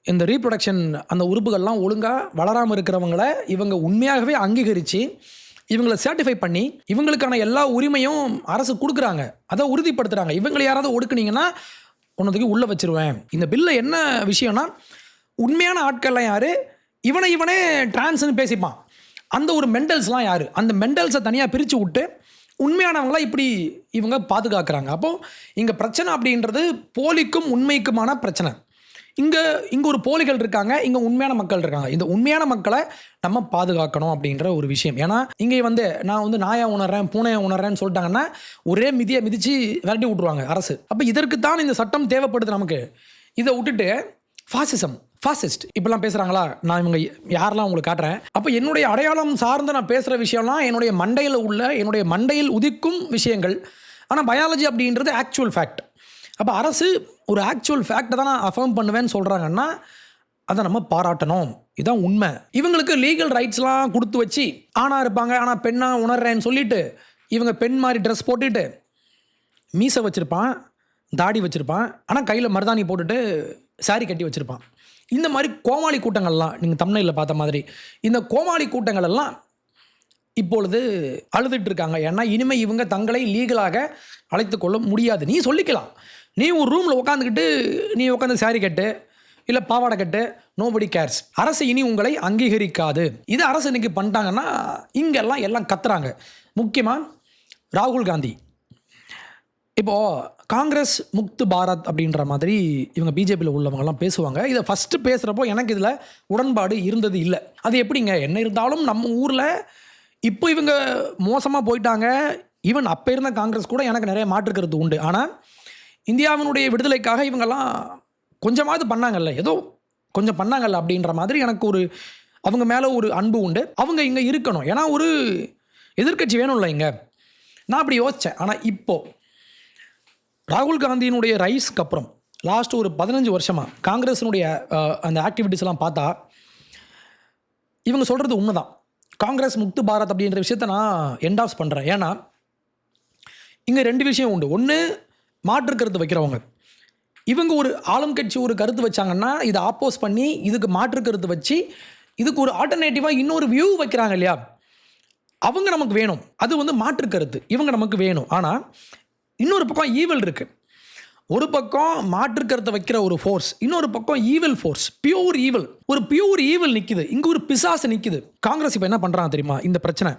இந்த ரீப்ரொடக்ஷன் அந்த உறுப்புகள்லாம் ஒழுங்காக வளராமல் இருக்கிறவங்கள இவங்க உண்மையாகவே அங்கீகரித்து இவங்களை சர்டிஃபை பண்ணி இவங்களுக்கான எல்லா உரிமையும் அரசு கொடுக்குறாங்க, அதை உறுதிப்படுத்துகிறாங்க. இவங்களை யாராவது ஒடுக்குனீங்கன்னா ஒன்றுத்துக்கு உள்ளே வச்சுருவேன். இந்த பில்லில் என்ன விஷயம்னா, உண்மையான ஆட்கள்லாம் யார், இவனே டிரான்ஸ்னு பேசிப்பான், அந்த ஒரு மெண்டல்ஸ்லாம் யார், அந்த மெண்டல்ஸை தனியாக பிரித்து விட்டு உண்மையானவங்களாம் இப்படி இவங்க பாதுகாக்கிறாங்க. அப்போது இங்கே பிரச்சனை அப்படின்றது போலிக்கும் உண்மைக்குமான பிரச்சனை. இங்கே ஒரு போலிகள் இருக்காங்க, இங்கே உண்மையான மக்கள் இருக்காங்க. இந்த உண்மையான மக்களை நம்ம பாதுகாக்கணும் அப்படின்ற ஒரு விஷயம். ஏன்னா இங்கே நான் நாயா உணர்றேன், பூனையை உணர்றேன்னு சொல்லிட்டாங்கன்னா ஒரே மிதியை மிதித்து விரட்டி விட்ருவாங்க அரசு. அப்போ இதற்கு தான் இந்த சட்டம் தேவைப்படுது நமக்கு. இதை விட்டுட்டு ஃபாசிஸ்ட் இப்படிலாம் பேசுகிறாங்களா? நான் இவங்க யாரெல்லாம் உங்களுக்கு காட்டுறேன். அப்போ என்னுடைய அடையாளம் சார்ந்து நான் பேசுகிற விஷயம்லாம் என்னுடைய மண்டையில் உதிக்கும் விஷயங்கள். ஆனால் பயாலஜி அப்படின்றது ஆக்சுவல் ஃபேக்ட். அப்போ அரசு ஒரு ஆக்சுவல் ஃபேக்டை தான் நான் அஃபர்ம் பண்ணுவேன்னு சொல்கிறாங்கன்னா அதை நம்ம பாராட்டணும். இதுதான் உண்மை. இவங்களுக்கு லீகல் ரைட்ஸ்லாம் கொடுத்து வச்சு ஆணாக இருப்பாங்க, ஆனால் பெண்ணாக உணர்றேன்னு சொல்லிட்டு இவங்க பெண் மாதிரி ட்ரெஸ் போட்டுட்டு மீசை வச்சுருப்பான், தாடி வச்சுருப்பான், ஆனால் கையில் மருதாணி போட்டுட்டு சாரி கட்டி வச்சுருப்பான். இந்த மாதிரி கோமாளி கூட்டங்கள்லாம் நீங்கள் தமிழ்நாட்டில் பார்த்த மாதிரி இந்த கோமாளி கூட்டங்கள் எல்லாம் இப்பொழுது அழுதுட்டு இருக்காங்க. ஏன்னா இனிமேல் இவங்க தங்களை லீகலாக அழைத்து கொள்ள முடியாது. நீ சொல்லிக்கலாம், நீ ஒரு ரூமில் உட்காந்துக்கிட்டு நீ உட்காந்து சாரி கட்டு இல்லை பாவாடை கட்டு, நோபடி கேர்ஸ். அரசு இனி உங்களை அங்கீகரிக்காது. இது அரசு இன்னைக்கு பண்ணிட்டாங்கன்னா இங்கெல்லாம் எல்லாம் கத்துறாங்க. முக்கியமாக ராகுல் காந்தி இப்போது காங்கிரஸ் முக்து பாரத் அப்படின்ற மாதிரி இவங்க பிஜேபியில் உள்ளவங்கெல்லாம் பேசுவாங்க. இதை ஃபஸ்ட்டு பேசுகிறப்போ எனக்கு இதில் உடன்பாடு இருந்தது இல்லை. அது எப்படிங்க, என்ன இருந்தாலும் நம்ம ஊரில் இப்போ இவங்க மோசமாக போயிட்டாங்க. ஈவன் அப்போ இருந்த காங்கிரஸ் கூட எனக்கு நிறைய மாற்றுக்கிறது உண்டு. ஆனால் இந்தியாவினுடைய விடுதலைக்காக இவங்கெல்லாம் கொஞ்சமாவது பண்ணாங்கல்ல, ஏதோ கொஞ்சம் பண்ணாங்கல்ல அப்படின்ற மாதிரி எனக்கு அவங்க மேலே ஒரு அன்பு உண்டு. அவங்க இங்கே இருக்கணும், ஏன்னா ஒரு எதிர்க்கட்சி வேணும்ல இங்கே. நான் அப்படி யோசித்தேன். ஆனால் இப்போது ராகுல் காந்தியினுடைய ரைஸ்க்கு அப்புறம் லாஸ்ட் ஒரு 15 வருஷமாக காங்கிரஸினுடைய அந்த ஆக்டிவிட்டீஸ்லாம் பார்த்தா இவங்க சொல்கிறது உண்மை தான். காங்கிரஸ் முக்து பாரத் அப்படின்ற விஷயத்தை நான் என்டாஸ் பண்ணுறேன். ஏன்னா இங்கே 2 விஷயம் உண்டு. ஒன்று, மாற்று கருத்து வைக்கிறவங்க. இவங்க ஒரு ஆளும் கட்சி ஒரு கருத்து வச்சாங்கன்னா இதை ஆப்போஸ் பண்ணி இதுக்கு மாற்று கருத்து வச்சு இதுக்கு ஒரு ஆல்டர்னேட்டிவாக இன்னொரு வியூ வைக்கிறாங்க இல்லையா, அவங்க நமக்கு வேணும். அது மாற்று கருத்து, இவங்க நமக்கு வேணும். ஆனால் இன்னொரு பக்கம் ஈவல் இருக்குது. ஒரு பக்கம் மாற்று கருத்தை வைக்கிற ஒரு ஃபோர்ஸ், இன்னொரு பக்கம் ஈவில் ஃபோர்ஸ், பியூர் ஈவில் நிற்கிது. இங்கே ஒரு பிசாசு நிற்கிது. காங்கிரஸ் இப்போ என்ன பண்ணுறாங்க தெரியுமா? இந்த பிரச்சனை,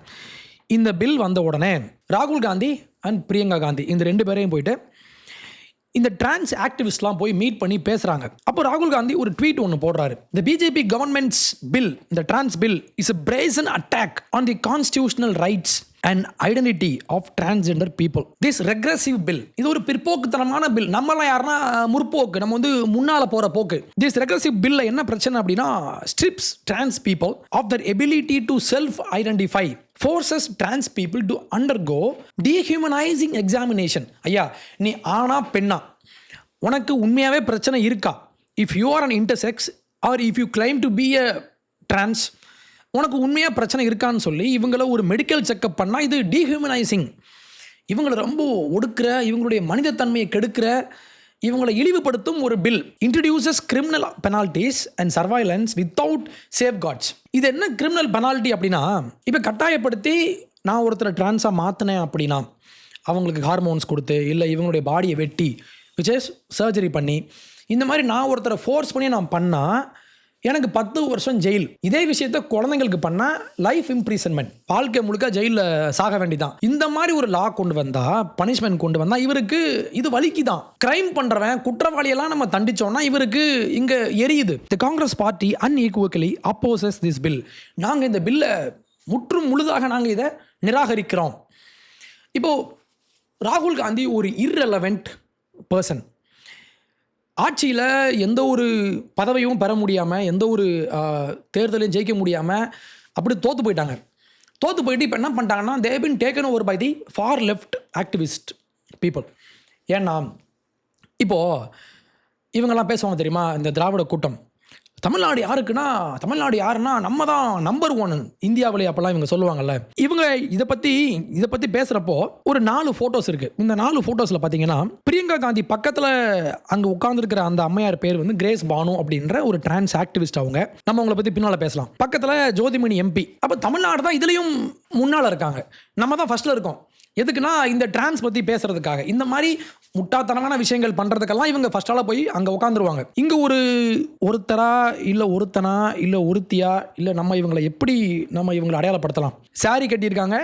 இந்த பில் வந்த உடனே ராகுல் காந்தி அண்ட் பிரியங்கா காந்தி இந்த 2 பேரையும் போயிட்டு இந்த டிரான்ஸ் ஆக்டிவிஸ்ட்லாம் போய் மீட் பண்ணி பேசுகிறாங்க. அப்போ ராகுல் காந்தி ஒரு ட்வீட் ஒன்று போடுறாரு. The BJP government's bill, the trans bill, is a brazen attack on the constitutional rights and identity of transgender people. This regressive bill, இது ஒரு பிற்போக்குத்தனமான பில். நம்மளாம் யாருன்னா முற்போக்கு, நம்ம முன்னால் போகிற போக்கு. This regressive bill என்ன பிரச்சனை அப்படின்னா strips trans people of their ability to self-identify, forces trans people to undergo dehumanizing examination. ஐயா, நீ ஆனா பெண்ணா, உனக்கு உண்மையாகவே பிரச்சனை இருக்கா? If you are an intersex or if you claim to be a trans, உனக்கு உண்மையாக பிரச்சனை இருக்கான்னு சொல்லி இவங்கள ஒரு மெடிக்கல் செக்கப் பண்ணால் இது டீஹியூமனைசிங். இவங்களை ரொம்ப ஒடுக்கிற, இவங்களுடைய மனிதத்தன்மையை கெடுக்கிற, இவங்களை இழிவுபடுத்தும் ஒரு bill. Introduces criminal penalties and surveillance without safeguards. இது என்ன கிரிமினல் பெனால்ட்டி அப்படின்னா, இப்போ கட்டாயப்படுத்தி நான் ஒருத்தரை ட்ரான்ஸாக மாற்றினேன் அப்படின்னா அவங்களுக்கு ஹார்மோன்ஸ் கொடுத்து இல்லை இவங்களுடைய பாடியை வெட்டி விச் இஸ் சர்ஜரி பண்ணி இந்த மாதிரி நான் ஒருத்தரை ஃபோர்ஸ் பண்ணி நான் பண்ணால் எனக்கு 10 வருஷம் ஜெயில். இதே விஷயத்த குழந்தைங்களுக்கு பண்ணால் லைஃப் இம்ப்ரீசன்மெண்ட், வாழ்க்கை முழுக்க ஜெயிலில் சாக வேண்டிதான். இந்த மாதிரி ஒரு லா கொண்டு வந்தால், பனிஷ்மெண்ட் கொண்டு வந்தால் இவருக்கு இது வலிக்கு தான். கிரைம் பண்ணுறவன் குற்றவாளியெல்லாம் நம்ம தண்டிச்சோன்னா இவருக்கு இங்கே எரியுது. The Congress party unequivocally opposes this bill. நாங்கள் இந்த பில்லை முற்றும் முழுதாக நாங்கள் இதை நிராகரிக்கிறோம். இப்போது ராகுல் காந்தி ஒரு இர்ரெலவெண்ட் பர்சன். ஆட்சியில் எந்த ஒரு பதவியும் பெற முடியாமல், எந்த ஒரு தேர்தலையும் ஜெயிக்க முடியாமல் அப்படி தோற்று போயிட்டாங்க. தோற்று போயிட்டு இப்போ என்ன பண்ணிட்டாங்கன்னா, they have been taken over by the far left activist people. ஏன்னா இப்போது இவங்கெல்லாம் பேசுவாங்க தெரியுமா, இந்த திராவிட கூட்டம், தமிழ்நாடு யாருன்னா நம்ம தான் நம்பர் 1 இந்தியாவிலே, அப்போல்லாம் இவங்க சொல்லுவாங்கல்ல. இவங்க இதை பற்றி பேசுகிறப்போ ஒரு 4 ஃபோட்டோஸ் இருக்குது. இந்த 4 ஃபோட்டோஸில் பார்த்தீங்கன்னா பிரியங்கா காந்தி பக்கத்தில் அங்கே உட்காந்துருக்கிற அந்த அம்மையார் பேர் கிரேஸ் பானு அப்படின்ற ஒரு டிரான்ஸ் ஆக்டிவிஸ்ட். நம்ம அவங்கள பற்றி பின்னால் பேசலாம். பக்கத்தில் ஜோதிமணி எம்பி. அப்போ தமிழ்நாடு தான் இதுலேயும் முன்னால் இருக்காங்க, நம்ம தான் ஃபஸ்ட்டில் இருக்கோம். எதுக்குன்னா இந்த டிரான்ஸ் பற்றி பேசுறதுக்காக. இந்த மாதிரி முட்டாத்தனமான விஷயங்கள் பண்ணுறதுக்கெல்லாம் இவங்க ஃபஸ்ட்டால் போய் அங்கே உட்காந்துருவாங்க. இங்கே ஒருத்தரா இல்லை ஒருத்தனா இல்லை ஒருத்தியா இல்லை நம்ம இவங்களை அடையாளப்படுத்தலாம்? சாரி கட்டியிருக்காங்க,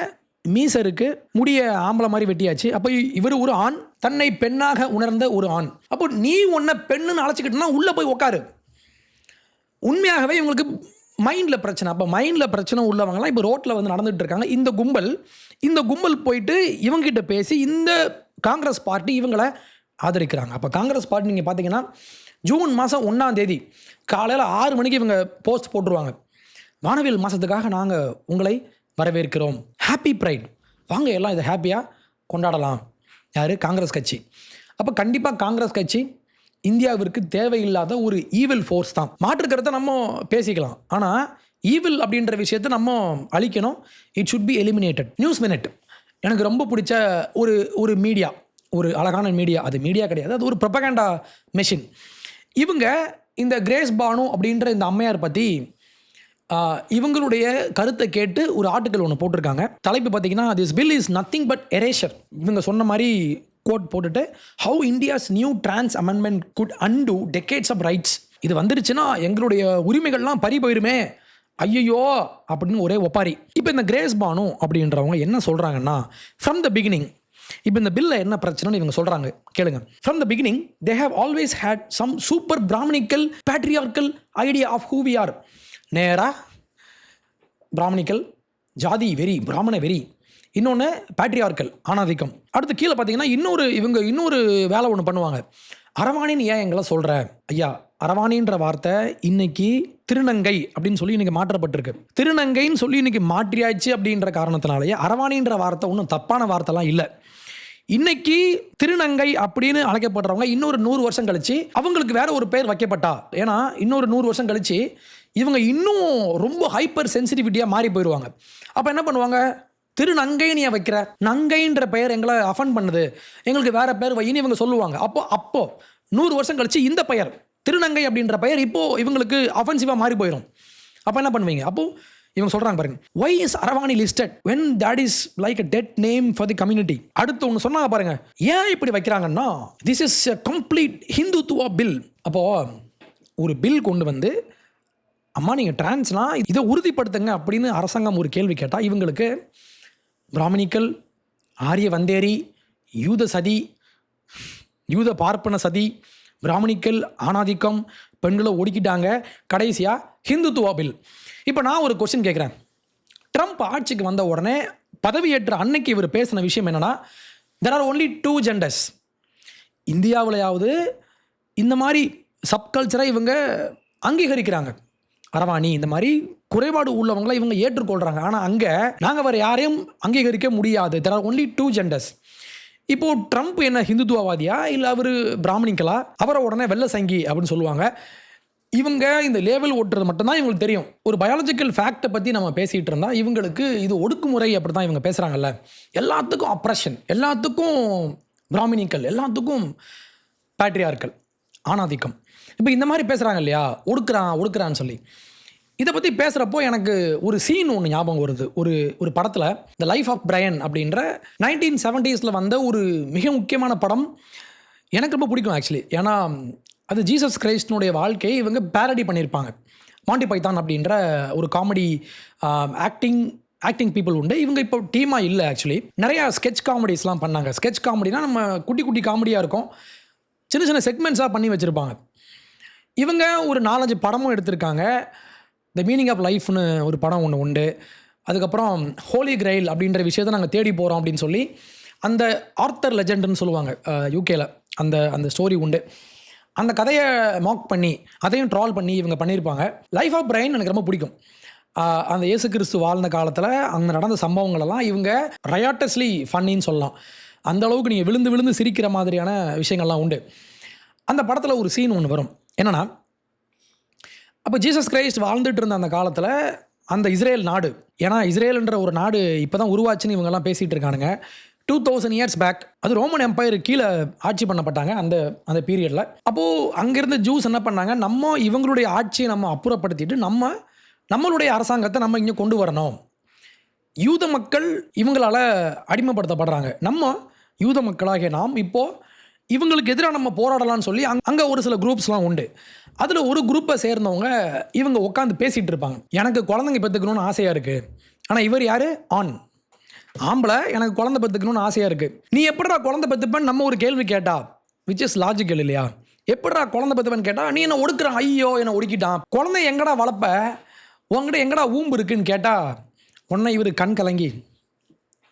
மீசை இருக்கு, முடிய ஆம்பளை மாதிரி வெட்டியாச்சு. அப்போ இவர் ஒரு ஆண், தன்னை பெண்ணாக உணர்ந்த ஒரு ஆண். அப்போ நீ உன்னை பெண்ணுன்னு அழைச்சிக்கிட்டனா உள்ளே போய் உட்காரு. உண்மையாகவே இவங்களுக்கு மைண்டில் பிரச்சனை. அப்போ மைண்டில் பிரச்சனை உள்ளவங்கலாம் இப்போ ரோட்டில் வந்து நடந்துகிட்டு இருக்காங்க. இந்த கும்பல் போயிட்டு இவங்ககிட்ட பேசி இந்த காங்கிரஸ் பார்ட்டி இவங்களை ஆதரிக்கிறாங்க. அப்போ காங்கிரஸ் பார்ட்டி நீங்கள் பார்த்தீங்கன்னா ஜூன் மாதம் 1ஆம் தேதி காலையில் 6 மணிக்கு இவங்க போஸ்ட் போட்டுருவாங்க. வானவில் மாதத்துக்காக நாங்கள் உங்களை வரவேற்கிறோம், ஹாப்பி ப்ரைட், வாங்க எல்லாம் இதை ஹாப்பியாக கொண்டாடலாம். யார்? காங்கிரஸ் கட்சி. அப்போ கண்டிப்பாக காங்கிரஸ் கட்சி இந்தியாவிற்கு தேவையில்லாத ஒரு ஈவில் ஃபோர்ஸ் தான். மாற்றுக்கிறத நம்ம பேசிக்கலாம், ஆனால் ஈவில் அப்படின்ற விஷயத்தை நம்ம அழிக்கணும். It should be eliminated. News minute எனக்கு ரொம்ப பிடிச்ச ஒரு மீடியா, ஒரு அழகான மீடியா. அது மீடியா கிடையாது, அது ஒரு ப்ரொபகண்டா மெஷின். இவங்க இந்த கிரேஸ் பானு அப்படின்ற இந்த அம்மையார் பற்றி இவங்களுடைய கருத்தை கேட்டு ஒரு ஆர்டிக்கல் ஒன்று போட்டிருக்காங்க. தலைப்பு பார்த்தீங்கன்னா, this bill is nothing but erasure. இவங்க சொன்ன மாதிரி கோட் போட்டுட்டு, how India's new trans amendment could undo decades of rights. இது வந்துருச்சுன்னா எங்களுடைய உரிமைகள்லாம் பறி போயிருமே, ஐயோ அப்படின்னு ஒரே ஒப்பாரி. இப்போ இந்த கிரேஸ் பானு அப்படின்றவங்க என்ன சொல்கிறாங்கன்னா, ஃப்ரம் த பிகினிங், இப்போ இந்த பில்ல என்ன பிரச்சனைன்னு இவங்க சொல்கிறாங்க கேளுங்க. From the beginning they have always had some super Brahminical patriarchal idea of who we are. நேராக பிராமணிக்கல், ஜாதி வெறி, பிராமண வெறி, இன்னொன்று பேட்ரியார்க்கல், ஆணாதிக்கம். அடுத்து கீழே பார்த்தீங்கன்னா இன்னொரு வேலை ஒன்று பண்ணுவாங்க. அரவாணின்னு ஏன் எங்களை சொல்கிற? ஐயா, அரவாணின்ற வார்த்தை இன்னைக்கு திருநங்கை அப்படின்னு சொல்லி இன்னைக்கு மாற்றப்பட்டிருக்கு. திருநங்கைன்னு சொல்லி இன்னைக்கு மாற்றியாச்சு அப்படின்ற காரணத்தினாலேயே அரவாணின்ற வார்த்தை ஒன்றும் தப்பான வார்த்தைலாம் இல்லை. இன்னைக்கு திருநங்கை அப்படின்னு அழைக்கப்படுறவங்க இன்னொரு 100 வருஷம் கழிச்சு அவங்களுக்கு வேற ஒரு பேர் வைக்கப்பட்டா, ஏன்னா இன்னொரு 100 வருஷம் கழிச்சு இவங்க இன்னும் ரொம்ப ஹைப்பர் சென்சிட்டிவிட்டியாக மாறி போயிடுவாங்க. அப்போ என்ன பண்ணுவாங்க? திருநங்கைன்னு ஏன் வைக்கிற? நங்கைன்ற பெயர் எங்களை அஃபண்ட் பண்ணுது, எங்களுக்கு வேற பேர் வையின்னு இவங்க சொல்லுவாங்க. அப்போ 100 வருஷம் கழிச்சு இந்த பெயர் திருநங்கை அப்படின்ற பெயர் இப்போது இவங்களுக்கு அஃபென்சிவாக மாறி போயிடும். அப்போ என்ன பண்ணுவீங்க? அப்போது இவங்க சொல்கிறாங்க பாருங்க, why is அரவாணி listed when that is like a dead name for the community. அடுத்து ஒன்று சொன்னாங்க பாருங்க, ஏன் இப்படி வைக்கிறாங்கன்னா, this is a complete Hindutva bill. அப்போது ஒரு பில் கொண்டு வந்து, அம்மா நீங்கள் டிரான்ஸ்னா இதை உறுதிப்படுத்துங்க அப்படின்னு அரசாங்கம் ஒரு கேள்வி கேட்டால் இவங்களுக்கு பிராமணிக்கல், ஆரிய வந்தேரி, யூத சதி, யூத பார்ப்பன சதி, பிராமணிக்கல், ஆணாதிக்கம், பெண்களை ஒடுக்கிட்டாங்க, கடைசியாக ஹிந்துத்துவா பில். இப்போ நான் ஒரு கொஸ்டின் கேட்குறேன். ட்ரம்ப் ஆட்சிக்கு வந்த உடனே பதவியேற்ற அன்னைக்கு இவர் பேசின விஷயம் என்னென்னா, தெர் ஆர் ஒன்லி 2 genders. இந்தியாவிலையாவது இந்த மாதிரி சப்கல்ச்சரை இவங்க அங்கீகரிக்கிறாங்க. அரவாணி இந்த மாதிரி குறைபாடு உள்ளவங்களை இவங்க ஏற்றுக்கொள்கிறாங்க. ஆனால் அங்கே நாங்கள் வேறு யாரையும் அங்கீகரிக்க முடியாது. There are only 2 genders. இப்போது ட்ரம்ப் என்ன ஹிந்துத்துவவாதியா இல்லை அவர் பிராமணிக்கலா? அவரை உடனே வெள்ளை சங்கி அப்படின்னு சொல்லுவாங்க. இவங்க இந்த லேவல் ஓட்டுறது மட்டும்தான் இவங்களுக்கு தெரியும். ஒரு பயாலஜிக்கல் ஃபேக்டை பற்றி நம்ம பேசிகிட்டு இருந்தால் இவங்களுக்கு இது ஒடுக்குமுறை அப்படி தான் இவங்க பேசுகிறாங்கல்ல. எல்லாத்துக்கும் அப்ரஷன், எல்லாத்துக்கும் பிராமணிக்கல், எல்லாத்துக்கும் பேட்ரியார்க்கல், ஆணாதிக்கம். இப்போ இந்த மாதிரி பேசுகிறாங்க இல்லையா, ஒடுக்குறான்னு சொல்லி. இதை பற்றி பேசுகிறப்போ எனக்கு ஒரு சீன் ஒன்று ஞாபகம் வருது. ஒரு படத்தில் த லைஃப் ஆஃப் பிரையன் அப்படின்ற 1970s வந்த ஒரு மிக முக்கியமான படம். எனக்கு ரொம்ப பிடிக்கும் ஆக்சுவலி. ஏன்னா அது ஜீசஸ் கிரைஸ்டனுடைய வாழ்க்கையை இவங்க பேரடி பண்ணியிருப்பாங்க. மாண்டி பைத்தான் அப்படின்ற ஒரு காமெடி ஆக்டிங் பீப்புள் உண்டு. இவங்க இப்போ டீமாக இல்லை ஆக்சுவலி. நிறையா ஸ்கெட்ச் காமெடிஸ்லாம் பண்ணாங்க. ஸ்கெட்ச் காமெடினா நம்ம குட்டி காமெடியாக இருக்கும், சின்ன சின்ன செக்மெண்ட்ஸாக பண்ணி வச்சுருப்பாங்க. இவங்க ஒரு 4-5 படமும் எடுத்திருக்காங்க. த மீனிங் ஆஃப் லைஃப்னு ஒரு படம் ஒன்று உண்டு. அதுக்கப்புறம் ஹோலி கிரைல் அப்படின்ற விஷயத்தை நாங்கள் தேடி போகிறோம் அப்படின்னு சொல்லி அந்த ஆர்த்தர் லெஜெண்டுன்னு சொல்லுவாங்க யூகேல, அந்த ஸ்டோரி உண்டு. அந்த கதையை மாக் பண்ணி அதையும் ட்ரால் பண்ணி இவங்க பண்ணியிருப்பாங்க. லைஃப் ஆஃப் பிரைன் எனக்கு ரொம்ப பிடிக்கும். அந்த இயேசு கிறிஸ்து வாழ்ந்த காலத்தில் அங்கே நடந்த சம்பவங்களெல்லாம் இவங்க ரயாட்டஸ்லி ஃபன்னின்னு சொல்லலாம். அந்த அளவுக்கு நீங்கள் விழுந்து சிரிக்கிற மாதிரியான விஷயங்கள்லாம் உண்டு. அந்த படத்தில் ஒரு சீன் ஒன்று வரும். என்னென்னா, அப்போ ஜீசஸ் கிரைஸ்ட் வாழ்ந்துட்டு இருந்த அந்த காலத்தில் அந்த இஸ்ரேல் நாடு, ஏன்னா இஸ்ரேலுன்ற ஒரு நாடு இப்போ தான் உருவாச்சுன்னு இவங்கெல்லாம் பேசிகிட்டு இருக்கானுங்க. 2000 years பேக் அது ரோமன் எம்பையர் கீழே ஆட்சி பண்ணப்பட்டாங்க அந்த பீரியடில். அப்போது அங்கேருந்து ஜூஸ் என்ன பண்ணாங்க, நம்ம இவங்களுடைய ஆட்சியை நம்ம அப்புறப்படுத்திட்டு நம்மளுடைய அரசாங்கத்தை நம்ம இங்கே கொண்டு வரணும். யூத மக்கள் இவங்களால் அடிமைப்படுத்தப்படுறாங்க. நம்ம யூத மக்களாகிய நாம் இப்போது இவங்களுக்கு எதிராக நம்ம போராடலாம்னு சொல்லி அங்கே ஒரு சில குரூப்ஸ்லாம் உண்டு. அதில் ஒரு குரூப்பை சேர்ந்தவங்க இவங்க உட்காந்து பேசிகிட்டு இருப்பாங்க. எனக்கு குழந்தைங்க பெற்றுக்கணும்னு ஆசையாக இருக்குது, ஆனால் இவர் யார்? ஆண். ஆம்பளை எனக்கு குழந்தை பெற்றுக்கணும்னு ஆசையாக இருக்குது, நீ எப்படிடா குழந்தை பெற்றுப்பேன்னு நம்ம ஒரு கேள்வி கேட்டா விச் இஸ் லாஜிக்கல் இல்லையா? எப்படிடா குழந்தை பெற்றுப்பேன்னு கேட்டால் நீ என்ன ஒடுக்குறான், ஐயோ என்னை ஒடுக்கிட்டான், குழந்தை எங்கடா வளர்ப்ப, உங்ககிட்ட எங்கடா ஊம்பு இருக்குன்னு கேட்டால் உடனே இவர் கண் கலங்கி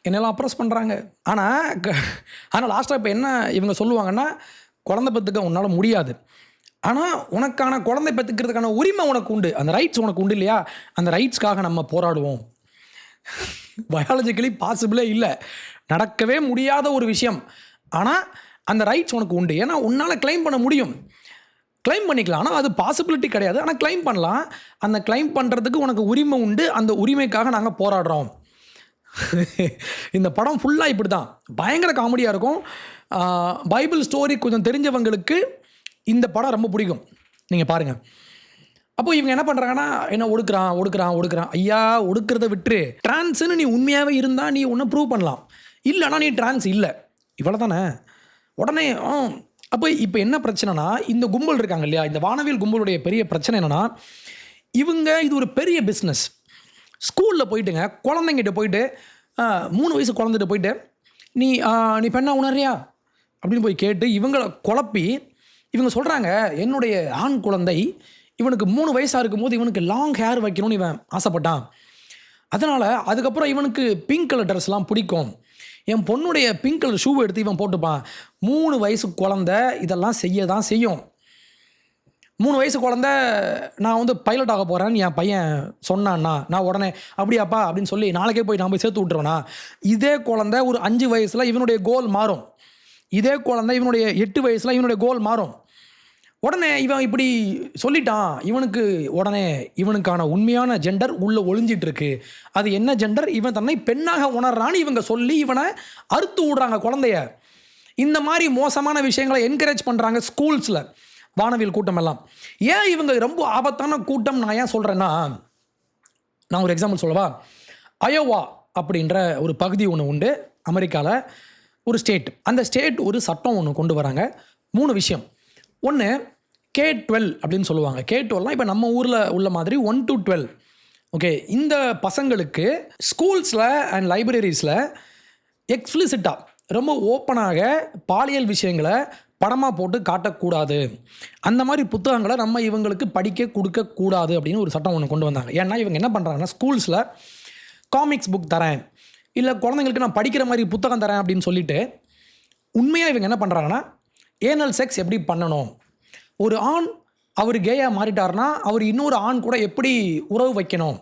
என்னெல்லாம் அப்ரோஸ் பண்ணுறாங்க. ஆனால் லாஸ்ட்டாக இப்போ என்ன இவங்க சொல்லுவாங்கன்னா, குழந்தை பெற்றுக்க உன்னால் முடியாது, ஆனால் உனக்கான குழந்தை பெற்றுக்கிறதுக்கான உரிமை உனக்கு உண்டு, அந்த ரைட்ஸ் உனக்கு உண்டு இல்லையா, அந்த ரைட்ஸ்க்காக நம்ம போராடுவோம். பயாலஜிக்கலி பாசிபிளே இல்லை, நடக்கவே முடியாத ஒரு விஷயம், ஆனால் அந்த ரைட்ஸ் உனக்கு உண்டு. ஏன்னா உன்னால் கிளைம் பண்ண முடியும், கிளைம் பண்ணிக்கலாம், ஆனால் அது பாசிபிலிட்டி கிடையாது, ஆனால் கிளைம் பண்ணலாம். அந்த கிளைம் பண்ணுறதுக்கு உனக்கு உரிமை உண்டு, அந்த உரிமைக்காக நாங்கள் போராடுறோம். இந்த படம் ஃபுல்லாக இப்படி தான், பயங்கர காமெடியாக இருக்கும். பைபிள் ஸ்டோரி கொஞ்சம் தெரிஞ்சவங்களுக்கு இந்த படம் ரொம்ப பிடிக்கும், நீங்கள் பாருங்கள். அப்போ இவங்க என்ன பண்ணுறாங்கன்னா, என்ன ஒடுக்குறான். ஐயா, ஒடுக்கிறத விட்டுரு, டிரான்ஸ்ன்னு நீ உண்மையாகவே இருந்தால் நீ ஒன்று ப்ரூவ் பண்ணலாம், இல்லைனா நீ டிரான்ஸ் இல்லை, இவ்வளோ தானே. உடனே அப்போ இப்போ என்ன பிரச்சனைனா, இந்த கும்பல் இருக்காங்க இல்லையா, இந்த வானவியல் கும்பலுடைய பெரிய பிரச்சனை என்னென்னா, இவங்க இது ஒரு பெரிய பிஸ்னஸ். ஸ்கூலில் போயிட்டுங்க குழந்தைங்கிட்ட போயிட்டு 3 வயசு குழந்தைகிட்ட போயிட்டு நீ பெண்ணா உணர்றியா அப்படின்னு போய் கேட்டு இவங்களை குழப்பி இவங்க சொல்கிறாங்க, என்னுடைய ஆண் குழந்தை இவனுக்கு 3 வயசாக இருக்கும்போது இவனுக்கு லாங் ஹேர் வைக்கணும்னு இவன் ஆசைப்பட்டான், அதனால் அதுக்கப்புறம் இவனுக்கு பிங்க் கலர் ட்ரெஸ்லாம் பிடிக்கும், என் பொண்ணுடைய பிங்க் கலர் ஷூவை எடுத்து இவன் போட்டுப்பான். 3 வயசு குழந்தை இதெல்லாம் செய்ய தான் செய்யும். 3 வயசு குழந்தை நான் வந்து பைலட் ஆக போகிறேன்னு என் பையன் சொன்னான்னா நான் உடனே அப்படியாப்பா அப்படின்னு சொல்லி நாளைக்கே போய் நான் போய் சேர்த்து விட்டுருவேனா? இதே குழந்தை ஒரு 5 வயசில் இவனுடைய கோல் மாறும், இதே குழந்தை இவனுடைய 8 வயசில் இவனுடைய கோல் மாறும். உடனே இவன் இப்படி சொல்லிட்டான், உடனே இவனுக்கான உண்மையான ஜெண்டர் உள்ளே ஒளிஞ்சிட்டு இருக்கு. அது என்ன ஜெண்டர்? இவன் தன்னை பெண்ணாக உணர்றான்னு இவங்க சொல்லி இவனை அறுத்து விடுறாங்க குழந்தைய. இந்த மாதிரி மோசமான விஷயங்களை என்கரேஜ் பண்ணுறாங்க ஸ்கூல்ஸில் வானவியல் கூட்டம் எல்லாம். ஏன் இவங்க ரொம்ப ஆபத்தான கூட்டம் நான் ஏன் சொல்கிறேன்னா, நான் ஒரு எக்ஸாம்பிள் சொல்லவா? அயோவா அப்படின்ற ஒரு பகுதி ஒன்று உண்டு அமெரிக்காவில், ஒரு ஸ்டேட். அந்த ஸ்டேட் ஒரு சட்டம் ஒன்று கொண்டு வராங்க. 3 விஷயம். ஒன்று K-12 அப்படின்னு சொல்லுவாங்க. K-12லாம் இப்போ நம்ம ஊரில் உள்ள மாதிரி 1 to 12. ஓகே, இந்த பசங்களுக்கு ஸ்கூல்ஸில் அண்ட் லைப்ரரிஸில் எக்ஸ்பிளிசிட்டாக ரொம்ப ஓப்பனாக பாலியல் விஷயங்களை படமாக போட்டு காட்டக்கூடாது, அந்த மாதிரி புத்தகங்களை நம்ம இவங்களுக்கு படிக்க கொடுக்கக்கூடாது அப்படின்னு ஒரு சட்டம் ஒன்று கொண்டு வந்தாங்க. ஏன்னா இவங்க என்ன பண்ணுறாங்கன்னா, ஸ்கூல்ஸில் காமிக்ஸ் புக் தரேன், இல்லை குழந்தைங்களுக்கு நான் படிக்கிற மாதிரி புத்தகம் தரேன் அப்படின்னு சொல்லிட்டு உண்மையாக இவங்க என்ன பண்ணுறாங்கன்னா, ஏனல் செக்ஸ் எப்படி பண்ணணும், ஒரு ஆண் அவர் கேயாக மாறிட்டார்னா அவர் இன்னொரு ஆண் கூட எப்படி உறவு வைக்கணும்,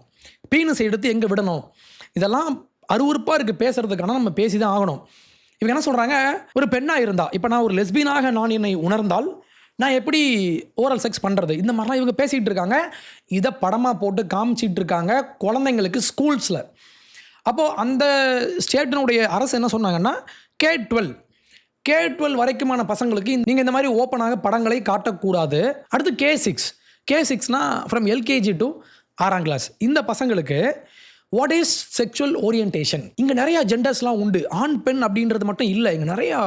பீனஸை எடுத்து எங்கே விடணும், இதெல்லாம் அருவருப்பாக இருக்குது பேசுகிறதுக்கான, நம்ம பேசி தான் ஆகணும். இவங்க என்ன சொல்கிறாங்க, ஒரு பெண்ணாக இருந்தால், இப்போ நான் ஒரு லெஸ்பியனாக நான் என்னை உணர்ந்தால் நான் எப்படி ஓரல் செக்ஸ் பண்ணுறது, இந்த மாதிரிலாம் இவங்க பேசிகிட்டு இருக்காங்க. இதை படமாக போட்டு காமிச்சிட்டு இருக்காங்க குழந்தைங்களுக்கு ஸ்கூல்ஸில். அப்போது அந்த ஸ்டேட்டினுடைய அரசு என்ன சொன்னாங்கன்னா, K-12 வரைக்குமான பசங்களுக்கு நீங்கள் இந்த மாதிரி ஓப்பனாக படங்களை காட்டக்கூடாது. அடுத்து K-6னா ஃப்ரம் LKG to 6ஆம் கிளாஸ். இந்த பசங்களுக்கு வாட் இஸ் செக்ஷுவல் ஓரியன்டேஷன், இங்கே நிறையா ஜெண்டர்ஸ்லாம் உண்டு, ஆண் பெண் அப்படின்றது மட்டும் இல்லை, இங்கே நிறையா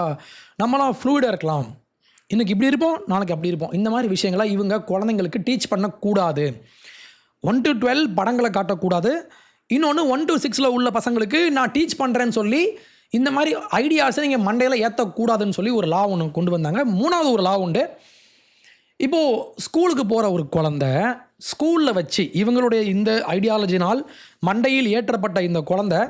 நம்மளாம் ஃப்ளூயிடாக இருக்கலாம், இன்றைக்கி இப்படி இருப்போம் நாளைக்கு அப்படி இருப்போம், இந்த மாதிரி விஷயங்களை இவங்க குழந்தைங்களுக்கு டீச் பண்ணக்கூடாது. 1 to 12 படங்களை காட்டக்கூடாது. இன்னொன்று 1 to 6 உள்ள பசங்களுக்கு நான் டீச் பண்ணுறேன்னு சொல்லி இந்த மாதிரி ஐடியாஸை நீங்கள் மண்டையில் ஏற்றக்கூடாதுன்னு சொல்லி ஒரு லா ஒன்று கொண்டு வந்தாங்க. 3வது ஒரு லா உண்டு. இப்போது ஸ்கூலுக்கு போகிற ஒரு குழந்தை ஸ்கூலில் வச்சு இவங்களுடைய இந்த ஐடியாலஜினால் மண்டையில் ஏற்றப்பட்ட இந்த குழந்தை,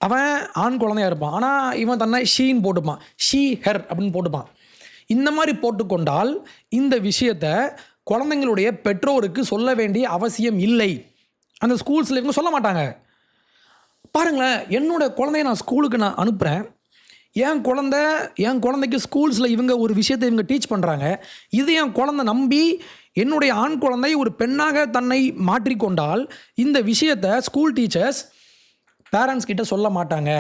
அவன் ஆண் குழந்தையாக இருப்பான், ஆனால் இவன் தன்னை ஷீன்னு போட்டுப்பான், ஷீ ஹெர் அப்படின்னு போட்டுப்பான். இந்த மாதிரி போட்டுக்கொண்டால் இந்த விஷயத்தை குழந்தைங்களுடைய பெற்றோருக்கு சொல்ல வேண்டிய அவசியம் இல்லை. அந்த ஸ்கூல்ஸில் இவங்க சொல்ல மாட்டாங்க. பாருங்களேன், என்னோட குழந்தைய நான் ஸ்கூலுக்கு நான் அனுப்புகிறேன், என் குழந்தைக்கு ஸ்கூல்ஸில் இவங்க ஒரு விஷயத்தை இவங்க டீச் பண்ணுறாங்க, இது என் குழந்தை நம்பி என்னுடைய ஆண் குழந்தை ஒரு பெண்ணாக தன்னை மாற்றிக்கொண்டால் இந்த விஷயத்தை ஸ்கூல் டீச்சர்ஸ் பேரண்ட்ஸ் கிட்ட சொல்ல மாட்டாங்க.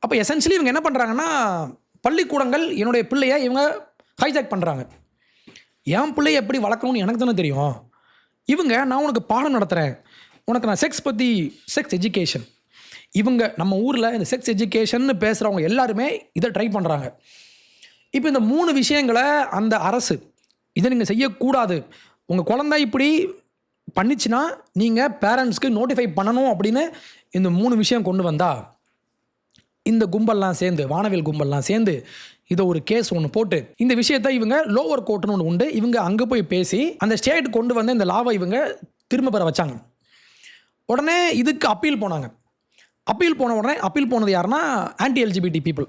அப்போ எசென்ஷியலி இவங்க என்ன பண்ணுறாங்கன்னா, பள்ளிக்கூடங்கள் என்னுடைய பிள்ளையை இவங்க ஹைஜாக் பண்ணுறாங்க. என் பிள்ளையை எப்படி வளர்க்கணும்னு எனக்கு தானே தெரியும். இவங்க நான் உனக்கு பாடம் நடத்துகிறேன், உனக்கு நான் செக்ஸ் எஜுகேஷன், இவங்க நம்ம ஊரில் இந்த செக்ஸ் எஜுகேஷன் பேசுகிறவங்க எல்லாருமே இதை ட்ரை பண்ணுறாங்க. இப்போ இந்த 3 விஷயங்களை அந்த அரசு இதை நீங்கள் செய்யக்கூடாது, உங்கள் குழந்தை இப்படி பண்ணிச்சுன்னா நீங்கள் பேரண்ட்ஸ்க்கு நோட்டிஃபை பண்ணணும் அப்படின்னு இந்த 3 விஷயம் கொண்டு வந்தா இந்த கும்பல்லாம் சேர்ந்து வானவில் கும்பல்லாம் சேர்ந்து இதை ஒரு கேஸ் ஒன்று போட்டு இந்த விஷயத்தை இவங்க லோவர் கோர்ட்னு ஒன்று உண்டு, இவங்க அங்கே போய் பேசி அந்த ஸ்டேட் கொண்டு வந்து இந்த லாவை இவங்க திரும்ப பெற வச்சாங்க. உடனே இதுக்கு அப்பீல் போனாங்க. அப்பீல் போன உடனே அப்பீல் போனது யாருன்னா ஆன்டி எல்ஜிபிடி பீப்புள்.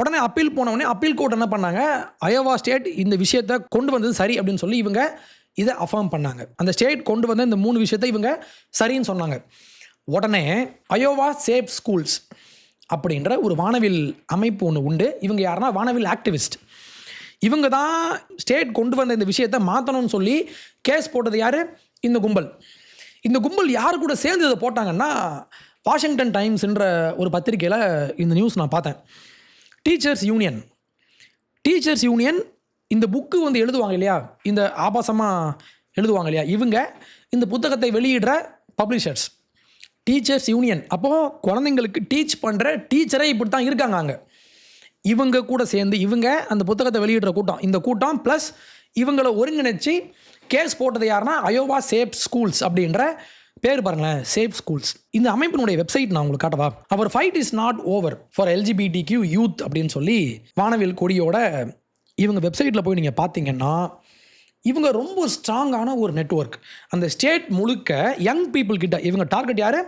உடனே அப்பீல் போன உடனே அப்பீல் கோர்ட் என்ன பண்ணாங்க, அயோவா ஸ்டேட் இந்த விஷயத்தை கொண்டு வந்தது சரி அப்படின்னு சொல்லி இவங்க இதை அஃபார்ம் பண்ணாங்க. அந்த ஸ்டேட் கொண்டு வந்த இந்த 3 விஷயத்தை இவங்க சரின்னு சொன்னாங்க. உடனே அயோவா சேஃப் ஸ்கூல்ஸ் அப்படின்ற ஒரு வானவில் அமைப்பு ஒன்று உண்டு. இவங்க யாருன்னா வானவில் ஆக்டிவிஸ்ட். இவங்க தான் ஸ்டேட் கொண்டு வந்த இந்த விஷயத்தை மாற்றணும்னு சொல்லி கேஸ் போட்டது யார்? இந்த கும்பல். இந்த கும்பல் யார் கூட சேர்ந்து இதை போட்டாங்கன்னா வாஷிங்டன் டைம்ஸ்ன்ற ஒரு பத்திரிக்கையில் இந்த நியூஸ் நான் பார்த்தேன். டீச்சர்ஸ் யூனியன் இந்த புக்கு வந்து எழுதுவாங்க இல்லையா, இந்த ஆபாசமாக எழுதுவாங்க இல்லையா, இவங்க இந்த புத்தகத்தை வெளியிடுற பப்ளிஷர்ஸ் டீச்சர்ஸ் யூனியன். அப்போது குழந்தைங்களுக்கு டீச் பண்ணுற டீச்சரே இப்படி தான் இருக்காங்க அங்கே. இவங்க கூட சேர்ந்து இவங்க அந்த புத்தகத்தை வெளியிடுற கூட்டம், இந்த கூட்டம் ப்ளஸ் இவங்களை ஒருங்கிணைச்சு கேஸ் போட்டது யாருன்னா அயோவா சேஃப் ஸ்கூல்ஸ் அப்படின்ற பேர் பாருங்களேன், சேஃப் ஸ்கூல்ஸ். இந்த அமைப்பினுடைய வெப்சைட் நான் உங்களுக்கு காட்டவா? அவர் fight is not over for LGBTQ youth அப்படின்னு சொல்லி வானவில் கொடியோட இவங்க வெப்சைட்டில் போய் நீங்கள் பார்த்தீங்கன்னா இவங்க ரொம்ப ஸ்ட்ராங்கான ஒரு நெட்வொர்க். அந்த ஸ்டேட் முழுக்க யங் பீப்புள் கிட்ட இவங்க டார்கெட் யார்?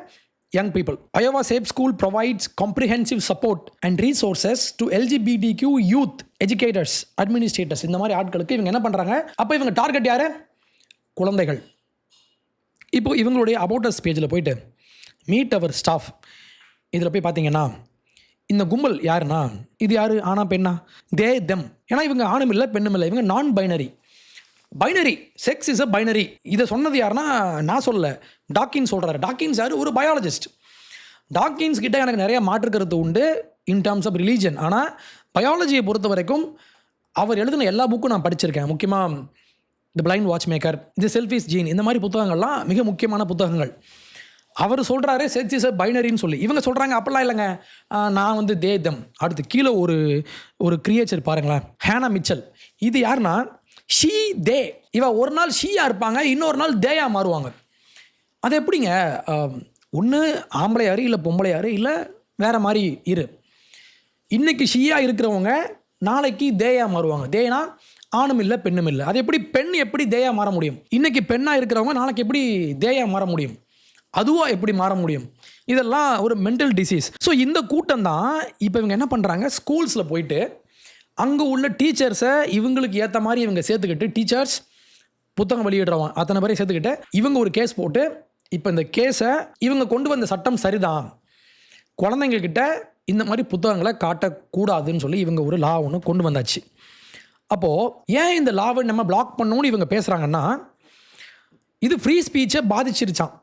Young people. Iowa safe school provides comprehensive support and resources to LGBTQ youth educators administrators. இந்த மாதிரி ஆட்களுக்கு இவங்க என்ன பண்ணுறாங்க? அப்போ இவங்க டார்கெட் யார்? குழந்தைகள். இப்போ இவங்களுடைய அபவுட்டஸ் பேஜில் போயிட்டு மீட் அவர் ஸ்டாஃப் இதில் போய் பார்த்தீங்கன்னா இந்த கும்பல் யாருன்னா இது யார்? ஆனா பெண்ணா? தே தெம். ஏன்னா இவங்க ஆணும் இல்லை பெண்ணும் இல்லை, இவங்க நான் binary. Sex is a binary. இதை சொன்னது யாருன்னா நான் சொல்லலை, டாக்கின்ஸ் சொல்கிறாரு. டாக்கின்ஸ் யார்? ஒரு பயாலஜிஸ்ட். டாக்கின்ஸ் கிட்ட எனக்கு நிறைய மாற்று கருத்து உண்டு இன் டர்ம்ஸ் ஆஃப் ரிலீஜன். ஆனால் பயாலஜியை பொறுத்த வரைக்கும் அவர் எழுதின எல்லா புக்கும் நான் படிச்சிருக்கேன். முக்கியமாக தி பிளைண்ட் வாட்ச் மேக்கர், தி செல்ஃபிஷ் ஜீன், இந்த மாதிரி புத்தகங்கள்லாம் மிக முக்கியமான புத்தகங்கள். அவர் சொல்கிறாரு செக்ஸ் இஸ் அ பைனரின்னு சொல்லி. இவங்க சொல்கிறாங்க அப்படிலாம் இல்லைங்க, நான் வந்து தே தம். அடுத்து கீழே ஒரு கிரியேச்சர் பாருங்களேன், ஹேனா மிச்சல். இது யாருன்னா ஷீ தே. ஒரு நாள் ஷீயாக இருப்பாங்க, இன்னொரு நாள் தேயாக மாறுவாங்க. அது எப்படிங்க? ஒன்று ஆம்பளை யாரு இல்லை பொம்பளை யாரு இல்லை வேறு மாதிரி இரு. இன்றைக்கி ஷீயாக இருக்கிறவங்க நாளைக்கு தேயாக மாறுவாங்க. தேனா ஆணும் இல்லை பெண்ணும் இல்லை. அது எப்படி பெண் எப்படி தேயாக மாற முடியும்? இன்றைக்கி பெண்ணாக இருக்கிறவங்க நாளைக்கு எப்படி தேயாக மாற முடியும்? அதுவாக எப்படி மாற முடியும்? இதெல்லாம் ஒரு மென்டல் டிசீஸ். ஸோ இந்த கூட்டம் தான் இப்போ இவங்க என்ன பண்ணுறாங்க, ஸ்கூல்ஸில் போயிட்டு அங்கே உள்ள டீச்சர்ஸை இவங்களுக்கு ஏற்ற மாதிரி இவங்க சேர்த்துக்கிட்டு, டீச்சர்ஸ் புத்தகம் வெளியிடுறவன் அத்தனை பேரையும் சேர்த்துக்கிட்டு இவங்க ஒரு கேஸ் போட்டு, இப்போ இந்த கேஸை இவங்க கொண்டு வந்த சட்டம் சரிதான், குழந்தைங்கக்கிட்ட இந்த மாதிரி புத்தகங்களை காட்டக்கூடாதுன்னு சொல்லி இவங்க ஒரு லா ஒன்று கொண்டு வந்தாச்சு. அப்போது ஏன் இந்த லாவை நம்ம பிளாக் பண்ணணும்னு இவங்க பேசுகிறாங்கன்னா, இது ஃப்ரீ ஸ்பீச்சை பாதிச்சிருச்சான்.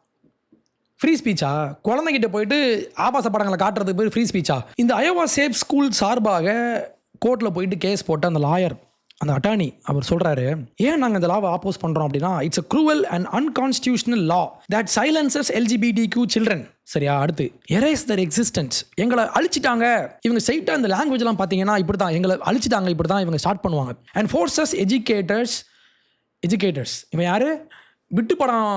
ஃப்ரீ ஸ்பீச்சா? குழந்தைகிட்ட போயிட்டு ஆபாச படங்களை காட்டுறதுக்கு பேர் ஃப்ரீ ஸ்பீச்சா? இந்த அயோவா சேஃப் ஸ்கூல் சார்பாக கோர்ட்டில் போயிட்டு கேஸ் போட்ட அந்த லாயர், அந்த அட்டார்னி, அவர் சொல்கிறாரு, ஏன் நாங்கள் இந்த லாவை ஆப்போஸ் பண்ணுறோம் அப்படின்னா, it's a cruel and unconstitutional law that silencers LGBTQ children. சரியா? அடுத்து எரேஸ் தர் எக்ஸிஸ்டன்ஸ். எங்களை அழிச்சிட்டாங்க இவங்க. ஸ்ட்ரைட்டாக இந்த லாங்குவேஜ்லாம் பார்த்தீங்கன்னா இப்படி தான், எங்களை அழிச்சிட்டாங்க இப்படி தான் இவங்க ஸ்டார்ட் பண்ணுவாங்க. And forces educators. இவன் யார்? விட்டு படம்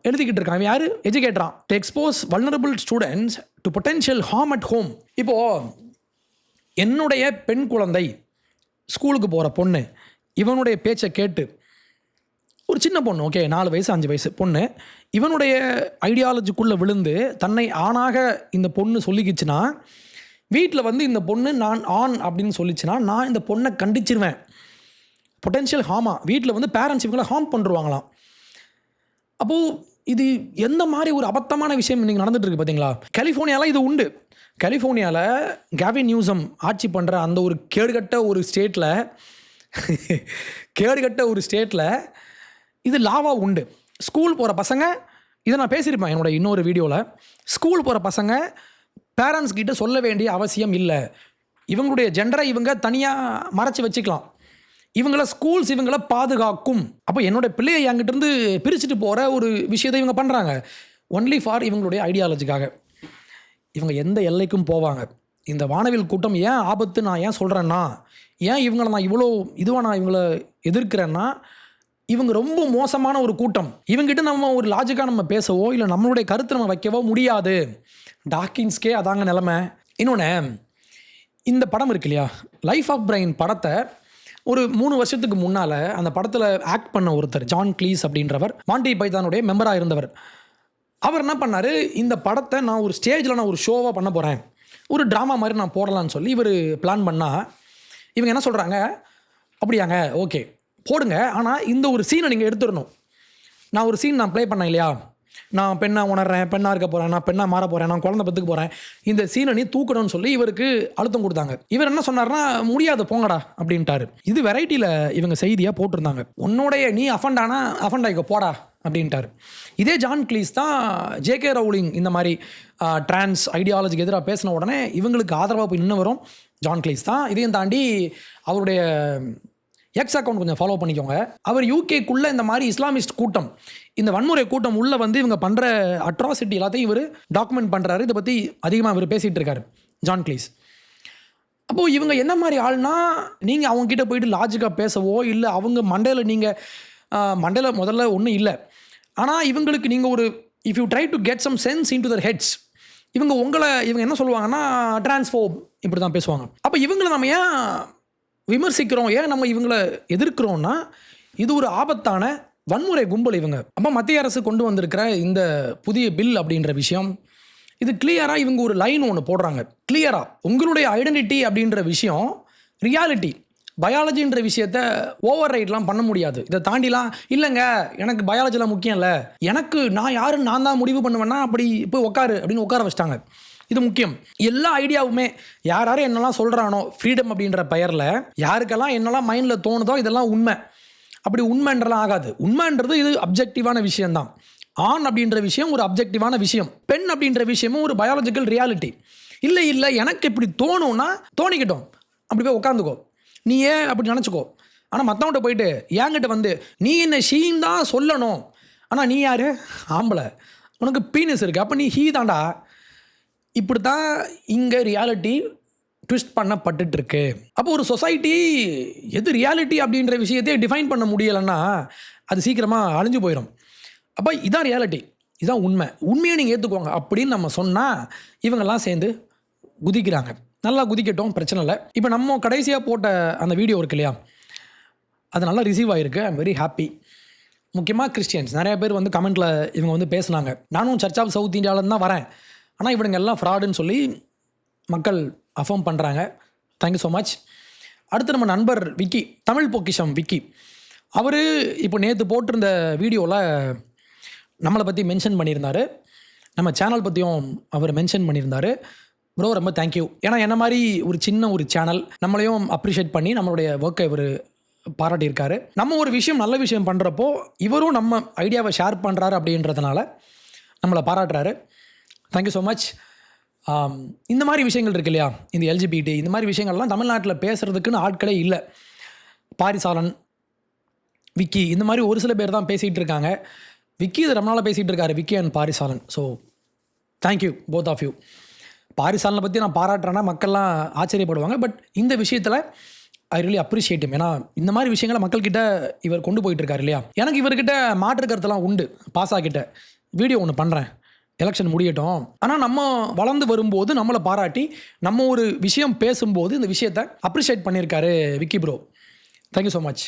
எழுதிக்கிட்டு இருக்கான். இவன் யார்? எஜுகேட்டரான். To expose vulnerable students to potential harm at home. இப்போது என்னுடைய பெண் குழந்தை ஸ்கூலுக்கு போகிற பொண்ணு இவனுடைய பேச்சை கேட்டு, ஒரு சின்ன பொண்ணு, ஓகே 4 வயசு 5 வயசு பொண்ணு, இவனுடைய ஐடியாலஜிக்குள்ளே விழுந்து தன்னை ஆணாக இந்த பொண்ணு சொல்லிக்கிச்சுன்னா, வீட்டில் வந்து இந்த பொண்ணு நான் ஆண் அப்படின்னு சொல்லிச்சுன்னா நான் இந்த பொண்ணை கண்டிச்சிருவேன். பொட்டென்ஷியல் ஹார்மா. வீட்டில் வந்து பேரண்ட்ஸ் இவங்களை ஹார்ம் பண்ணுவாங்களாம். அப்போது இது எந்த மாதிரி ஒரு அபத்தமான விஷயம் இன்றைக்கி நடந்துட்டு இருக்கு பார்த்தீங்களா? கலிஃபோர்னியாவில் இது உண்டு. கலிஃபோர்னியாவில் கேவின் நியூசம் ஆட்சி பண்ணுற அந்த ஒரு கேடுகட்ட ஒரு ஸ்டேட்டில் இது லாவா உண்டு. ஸ்கூல் போகிற பசங்க, இதை நான் பேசியிருப்பேன் என்னோட இன்னொரு வீடியோவில், ஸ்கூல் போகிற பசங்க பேரண்ட்ஸ் கிட்ட சொல்ல வேண்டிய அவசியம் இல்லை. இவங்களுடைய ஜெண்டரை இவங்க தனியாக மறைச்சி வச்சுக்கலாம். இவங்கள ஸ்கூல்ஸ் இவங்கள பாதுகாக்கும். அப்போ என்னோடய பிள்ளையை என்கிட்டருந்து பிரிச்சுட்டு போகிற ஒரு விஷயத்தை இவங்க பண்ணுறாங்க ஒன்லி ஃபார் இவங்களுடைய ஐடியாலஜிக்காக. இவங்க எந்த எல்லைக்கும் போவாங்க. இந்த வானவில் கூட்டம் ஏன் ஆபத்து நான் ஏன் சொல்கிறேன்னா, ஏன் இவங்களை நான் இவ்வளோ இதுவாக நான் இவங்களை எதிர்க்கிறேன்னா, இவங்க ரொம்ப மோசமான ஒரு கூட்டம். இவங்ககிட்ட நம்ம ஒரு லாஜிக்காக நம்ம பேசவோ இல்லை நம்மளுடைய கருத்தை நம்ம வைக்கவோ முடியாது. டாக்கின்ஸ்கே அதாங்க நிலமை. இன்னொன்று, இந்த படம் இருக்கு இல்லையா, லைஃப் ஆஃப் பிரைன் படத்தை ஒரு 3 வருஷத்துக்கு முன்னால் அந்த படத்தில் ஆக்ட் பண்ண ஒருத்தர் ஜான் கிளீஸ் அப்படின்றவர் மாண்டி பைத்தானுடைய மெம்பராக இருந்தவர். அவர் என்ன பண்ணார், இந்த படத்தை நான் ஒரு ஸ்டேஜில் நான் ஒரு ஷோவாக பண்ண போகிறேன், ஒரு ட்ராமா மாதிரி நான் போடலான்னு சொல்லி இவர் பிளான் பண்ணால், இவங்க என்ன சொல்கிறாங்க, அப்படியாங்க ஓகே போடுங்க, ஆனால் இந்த ஒரு சீனை நீங்கள் எடுத்துடணும். நான் ஒரு சீன் நான் ப்ளே பண்ணேன் இல்லையா, நான் பெண்ணாக உணர்றேன், பெண்ணாக இருக்க போகிறேன், நான் பெண்ணாக மாற போகிறேன், நான் குழந்தை பெற்றுக்க போகிறேன், இந்த சீனை நீ தூக்கணும்னு சொல்லி இவருக்கு அழுத்தம் கொடுத்தாங்க. இவர் என்ன சொன்னார்னா, முடியாது போங்கடா அப்படின்ட்டாரு. இது வெரைட்டியில் இவங்க செய்தியாக போட்டிருந்தாங்க. உன்னுடைய நீ அஃபண்ட் ஆகிக்க போடா அப்படின்ட்டார். இதே ஜான் கிளீஸ் தான் ஜேகே ரவுலிங் இந்த மாதிரி டிரான்ஸ் ஐடியாலஜிக்கு எதிராக பேசின உடனே இவங்களுக்கு ஆதரவாக போய் நின்று வரும் ஜான் கிளீஸ் தான். இதையும் தாண்டி அவருடைய எக்ஸ் அக்கௌண்ட் கொஞ்சம் ஃபாலோ பண்ணிக்கோங்க. அவர் யூகேக்குள்ளே இந்த மாதிரி இஸ்லாமிஸ்ட் கூட்டம், இந்த வன்முறை கூட்டம் உள்ளே வந்து இவங்க பண்ணுற அட்ராசிட்டி எல்லாத்தையும் இவர் டாக்குமெண்ட் பண்ணுறாரு. இதை பற்றி அதிகமாக இவர் பேசிகிட்டு இருக்காரு ஜான் கிளீஸ். அப்போது இவங்க என்ன மாதிரி ஆள்னா, நீங்கள் அவங்ககிட்ட போயிட்டு லாஜிக்காக பேசவோ இல்லை அவங்க மண்டையில் முதல்ல ஒன்றும் இல்லை. ஆனால் இவங்களுக்கு நீங்கள் ஒரு if you try to get some sense into their heads, இவங்க என்ன சொல்லுவாங்கன்னா டிரான்ஸ்ஃபோப் இப்படி தான் பேசுவாங்க. அப்போ இவங்களை நம்ம ஏன் விமர்சிக்கிறோம், ஏன் நம்ம இவங்களை எதிர்க்கிறோம்னா, இது ஒரு ஆபத்தான வன்முறை கும்பல் இவங்க. அப்போ மத்திய அரசு கொண்டு வந்திருக்கிற இந்த புதிய பில் அப்படின்ற விஷயம், இது கிளியராக இவங்க ஒரு லைன் ஒன்று போடுறாங்க. கிளியராக உங்களுடைய ஐடென்டிட்டி அப்படின்ற விஷயம் ரியாலிட்டி, பயாலஜின்ற விஷயத்த ஓவர் ரைட்லாம் பண்ண முடியாது. இதை தாண்டிலாம் இல்லைங்க எனக்கு பயாலஜிலாம் முக்கியம் இல்லை, எனக்கு நான் யாருன்னு நான் தான் முடிவு பண்ணுவேன்னா அப்படி போய் உட்காரு அப்படின்னு உட்கார வச்சிட்டாங்க. இது முக்கியம். எல்லா ஐடியாவுமே யாரும் என்னெல்லாம் சொல்கிறானோ ஃப்ரீடம் அப்படின்ற பெயரில் யாருக்கெல்லாம் என்னெல்லாம் மைண்டில் தோணுதோ இதெல்லாம் உண்மை, அப்படி உண்மைன்றலாம் ஆகாது. உண்மைன்றது இது அப்ஜெக்டிவான விஷயம்தான். ஆண் அப்படின்ற விஷயம் ஒரு அப்ஜெக்டிவான விஷயம், பெண் அப்படின்ற விஷயமும் ஒரு பயாலஜிக்கல் ரியாலிட்டி. இல்லை எனக்கு இப்படி தோணும்னா தோணிக்கிட்டோம், அப்படி போய் உட்காந்துக்கோ, நீ ஏன் அப்படி நினச்சிக்கோ. ஆனால் மற்றவன்கிட்ட போயிட்டு என்கிட்ட வந்து நீ என்ன ஷீன் தான் சொல்லணும், ஆனால் நீ யார் ஆம்பளை, உனக்கு பீனஸ் இருக்குது, அப்போ நீ ஹீ தாண்டா. இப்படி தான் இங்கே ரியாலிட்டி ட்விஸ்ட் பண்ணப்பட்டுருக்கு. அப்போ ஒரு சொசைட்டி எது ரியாலிட்டி அப்படின்ற விஷயத்தையே டிஃபைன் பண்ண முடியலைன்னா அது சீக்கிரமாக அழிஞ்சு போயிடும். அப்போ இதான் ரியாலிட்டி, இதுதான் உண்மையை நீங்கள் ஏற்றுக்கோங்க அப்படின்னு நம்ம சொன்னால் இவங்கெல்லாம் சேர்ந்து குதிக்கிறாங்க. நல்லா குதிக்கட்டும், பிரச்சனை இல்லை. இப்போ நம்ம கடைசியாக போட்ட அந்த வீடியோ இருக்கு இல்லையா, அது நல்லா ரிசீவ் ஆகிருக்கு. I am very happy. முக்கியமாக கிறிஸ்டியன்ஸ் நிறைய பேர் வந்து கமெண்ட்டில் இவங்க வந்து பேசுனாங்க, நானும் சர்ச் ஆஃப் சவுத் இந்தியாவிலேருந்து தான் வரேன், ஆனால் இவனுங்க எல்லாம் ஃப்ராடுன்னு சொல்லி மக்கள் அஃபர்ம் பண்ணுறாங்க. Thank you so much. அடுத்து நம்ம நண்பர் விக்கி, தமிழ் பொக்கிஷம் விக்கி, அவர் இப்போ நேற்று போட்டிருந்த வீடியோவில் நம்மளை பற்றி மென்ஷன் பண்ணியிருந்தார், நம்ம சேனல் பற்றியும் அவர் மென்ஷன் பண்ணியிருந்தார். ப்ரோ ரொம்ப தேங்க்யூ. ஏன்னா என்ன மாதிரி ஒரு சின்ன ஒரு சேனல் நம்மளையும் அப்ரிஷியேட் பண்ணி நம்மளுடைய ஒர்க்கை இவர் பாராட்டியிருக்காரு. நம்ம ஒரு விஷயம் நல்ல விஷயம் பண்ணுறப்போ இவரும் நம்ம ஐடியாவை ஷேர் பண்ணுறாரு அப்படின்றதுனால நம்மளை பாராட்டுறாரு. Thank you so much. இந்த மாதிரி விஷயங்கள் இருக்கு இல்லையா, இந்த எல்ஜிபிடி இந்த மாதிரி விஷயங்கள்லாம் தமிழ்நாட்டில் பேசுகிறதுக்குன்னு ஆட்களே இல்லை. பாரிசாலன், விக்கி இந்த மாதிரி ஒரு சில பேர் தான் பேசிகிட்டு இருக்காங்க. விக்கி இது ரொம்ப நாளாக பேசிகிட்டு இருக்காரு, Vicky and Parisalan. So thank you both of you. பாரிசாலனை பற்றி நான் பாராட்டுறேன்னா மக்கள்லாம் ஆச்சரியப்படுவாங்க. பட் இந்த விஷயத்தில் ஐ ரியலி அப்ரிஷியேட் ஹிம். ஏன்னா இந்த மாதிரி விஷயங்களை மக்கள்கிட்ட இவர் கொண்டு போயிட்டுருக்காரு இல்லையா. எனக்கு இவர்கிட்ட மாற்று கருத்தெல்லாம் உண்டு. பாஸாகிட்ட வீடியோ ஒன்று பண்ணுறேன், எலெக்ஷன் முடியட்டும். ஆனால் நம்ம வளர்ந்து வரும்போது நம்மளை பாராட்டி நம்ம ஒரு விஷயம் பேசும்போது இந்த விஷயத்தை அப்ரிஷியேட் பண்ணியிருக்காரு Vicky bro. Thank you so much.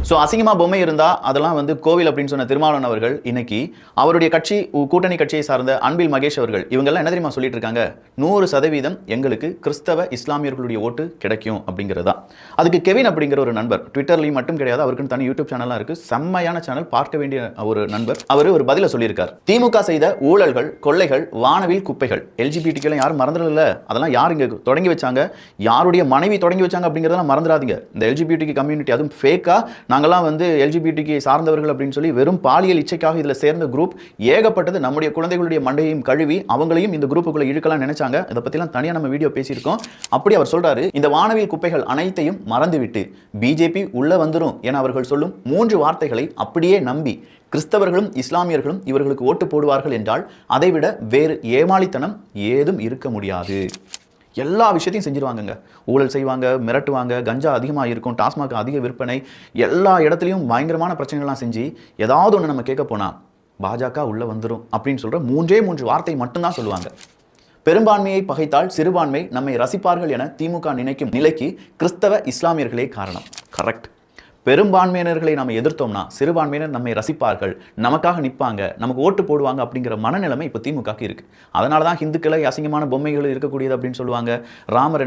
So அசிங்கமாக பொம்மை இருந்தால் அதெல்லாம் வந்து கோவில் அப்படின்னு சொன்ன திருமாவளவன் அவர்கள் இன்னைக்கு அவருடைய கட்சி கூட்டணி கட்சியை சார்ந்த அன்பில் மகேஷ் அவர்கள் இவங்கெல்லாம் என்ன தெரியுமா சொல்லிட்டு இருக்காங்க, 100% எங்களுக்கு கிறிஸ்தவ இஸ்லாமியர்களுடைய ஓட்டு கிடைக்கும் அப்படிங்கிறதா. அதுக்கு கெவின் அப்படிங்கிற ஒரு நண்பர், ட்விட்டர்லையும் மட்டும் கிடையாது, அவருக்குன்னு தனி யூடியூப் சேனல்லாம் இருக்குது, செம்மையான சேனல், பார்க்க வேண்டிய ஒரு நண்பர். அவர் ஒரு பதிலை சொல்லியிருக்கார். திமுக செய்த ஊழல்கள், கொள்ளைகள், வானவில் குப்பைகள், எல்ஜிபிடிக்கெல்லாம் யாரும் மறந்துடல, அதெல்லாம் யார் இங்கே தொடங்கி வச்சாங்க, யாருடைய மனைவி தொடங்கி வச்சாங்க அப்படிங்கிறதெல்லாம் மறந்துடாதீங்க. இந்த எல்ஜிபிடி கம்யூனிட்டி அதுவும் ஃபேக்கா நாங்கெல்லாம் வந்து எல்ஜிபிடிக்கு சார்ந்தவர்கள் அப்படின்னு சொல்லி வெறும் பாலியல் இச்சைக்காக இதில் சேர்ந்த குரூப் ஏகப்பட்டது. நம்முடைய குழந்தைகளுடைய மண்டையும் கழுவி அவங்களையும் இந்த குரூப்புக்குள்ள இழுக்கலாம் நினைச்சாங்க. இதை பற்றிலாம் தனியாக நம்ம வீடியோ பேசியிருக்கோம். அப்படி அவர் சொல்றாரு, இந்த வானவியல் குப்பைகள் அனைத்தையும் மறந்துவிட்டு பிஜேபி உள்ள வந்துடும் என அவர்கள் சொல்லும் 3 வார்த்தைகளை அப்படியே நம்பி கிறிஸ்தவர்களும் இஸ்லாமியர்களும் இவர்களுக்கு ஓட்டு போடுவார்கள் என்றால் அதைவிட வேறு ஏமாளித்தனம் ஏதும் இருக்க முடியாது. எல்லா விஷயத்தையும் செஞ்சிருவாங்கங்க. ஊழல் செய்வாங்க, மிரட்டுவாங்க, கஞ்சா அதிகமாக இருக்கும், டாஸ்மாக் அதிக விற்பனை, எல்லா இடத்துலையும் பயங்கரமான பிரச்சனைகள்லாம் செஞ்சு ஏதாவது ஒன்று நம்ம கேட்க போனால் பாஜக உள்ளே வந்துடும் அப்படின்னு சொல்கிற 3 வார்த்தை மட்டும்தான் சொல்லுவாங்க. பெரும்பான்மையை பகைத்தால் சிறுபான்மை நம்மை ரசிப்பார்கள் என திமுக நினைக்கும் நிலைக்கு கிறிஸ்தவ இஸ்லாமியர்களே காரணம். கரெக்ட். பெரும்பான்மையினர்களை நம்ம எதிர்த்தோம்னா சிறுபான்மையினர் நம்மை ரசிப்பார்கள், நமக்காக நிற்பாங்க, நமக்கு ஓட்டு போடுவாங்க அப்படிங்கிற மனநிலைமை இப்போ திமுகக்கு இருக்கு. அதனால தான் ஹிந்துக்களை அசிங்கமான பொம்மைகள் இருக்கக்கூடியது அப்படின்னு சொல்லுவாங்க. ராமர்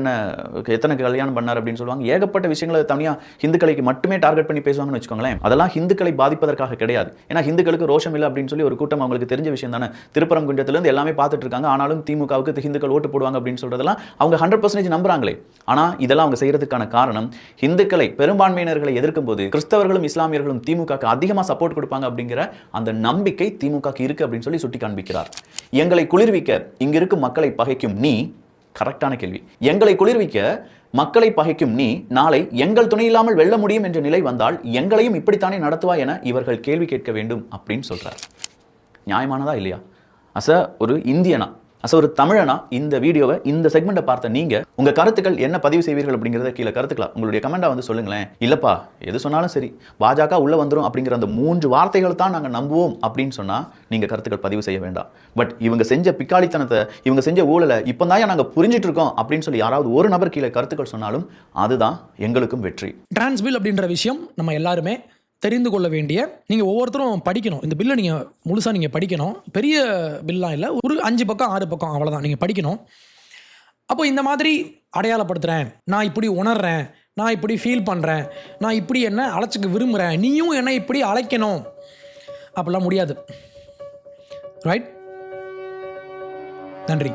எத்தனை கல்யாணம் பண்ணார் அப்படின்னு சொல்லுவாங்க. ஏகப்பட்ட விஷயங்களை தனியாக ஹிந்துக்களுக்கு மட்டுமே டார்கெட் பண்ணி பேசுவாங்கன்னு வச்சுக்கோங்களேன். அதெல்லாம் ஹிந்துக்களை பாதிப்பதற்காக கிடையாது. ஏன்னா ஹிந்துக்களுக்கு ரோஷம் இல்லை அப்படின்னு சொல்லி ஒரு கூட்டம் அவங்களுக்கு தெரிஞ்ச விஷயம் தானே. திருப்பரங்குன்றத்திலிருந்து எல்லாமே பார்த்துட்டு இருக்காங்க. ஆனாலும் திமுகவுக்கு ஹிந்துக்கள் ஓட்டு போடுவாங்க அப்படின்னு சொல்றதெல்லாம் அவங்க 100% நம்புறாங்களே. ஆனால் இதெல்லாம் அவங்க செய்யறதுக்கான காரணம் ஹிந்துக்களை பெரும்பான்மையினர்களை எதிர்க்கும் போது கிறிஸ்தவர்களும் இஸ்லாமியர்களும் திமுகக்கு அதிகமாக சப்போர்ட் கொடுப்பாங்க அப்படிங்கிற அந்த நம்பிக்கை திமுகக்கு இருக்கு அப்படின்னு சொல்லி சுட்டி காண்பிக்கிறார். எங்களை குளிர்விக்க இங்க இருக்கும் மக்களை பகைக்கும் நீ, கரெக்டான கேள்வி, எங்களை குளிர்விக்க மக்களை பகைக்கும் நீ நாளை எங்கள் துணை இல்லாமல் வெல்ல முடியும் என்ற நிலை வந்தால் எங்களையும் இப்படித்தானே நடத்துவா என இவர்கள் கேள்வி கேட்க வேண்டும் அப்படின்னு சொல்றார். நியாயமானதா இல்லையா? ஒரு இந்தியனா, ஒரு தமிழனா இந்த வீடியோவை, இந்த செக்மெண்ட்டை பார்த்த நீங்க உங்க கருத்துக்கள் என்ன பதிவு செய்வீர்கள் அப்படிங்கிறத கீழே கருத்துக்கலாம் உங்களுடைய கமெண்டா வந்து சொல்லுங்களேன். இல்லப்பா எது சொன்னாலும் சரி பாஜக உள்ள வந்துடும் அப்படிங்கிற அந்த 3 வார்த்தைகள் தான் நாங்கள் நம்புவோம் அப்படின்னு சொன்னா நீங்க கருத்துக்கள் பதிவு செய்ய வேண்டாம். பட் இவங்க செஞ்ச பிக்காளித்தனத்தை, இவங்க செஞ்ச ஊழலை இப்போ தான் நாங்கள் புரிஞ்சிட்டு இருக்கோம் அப்படின்னு சொல்லி யாராவது ஒரு நபர் கீழே கருத்துக்கள் சொன்னாலும் அதுதான் எங்களுக்கும் வெற்றி. டிரான்ஸ் பில் அப்படின்ற விஷயம் நம்ம எல்லாருமே தெரிந்து கொள்ள வேண்டிய, நீங்கள் ஒவ்வொருத்தரும் படிக்கணும். இந்த பில்லை நீங்கள் முழுசாக நீங்கள் படிக்கணும். பெரிய பில்லாம் இல்லை, ஒரு 5 பக்கம் 6 பக்கம் அவ்வளோதான் நீங்கள் படிக்கணும். அப்போ இந்த மாதிரி அடையாளப்படுத்துகிறேன், நான் இப்படி உணர்றேன், நான் இப்படி ஃபீல் பண்ணுறேன், நான் இப்படி என்ன அழைச்சிக்க விரும்புகிறேன், நீயும் என்ன இப்படி அழைக்கணும் அப்படிலாம் முடியாது. ரைட்? நன்றி.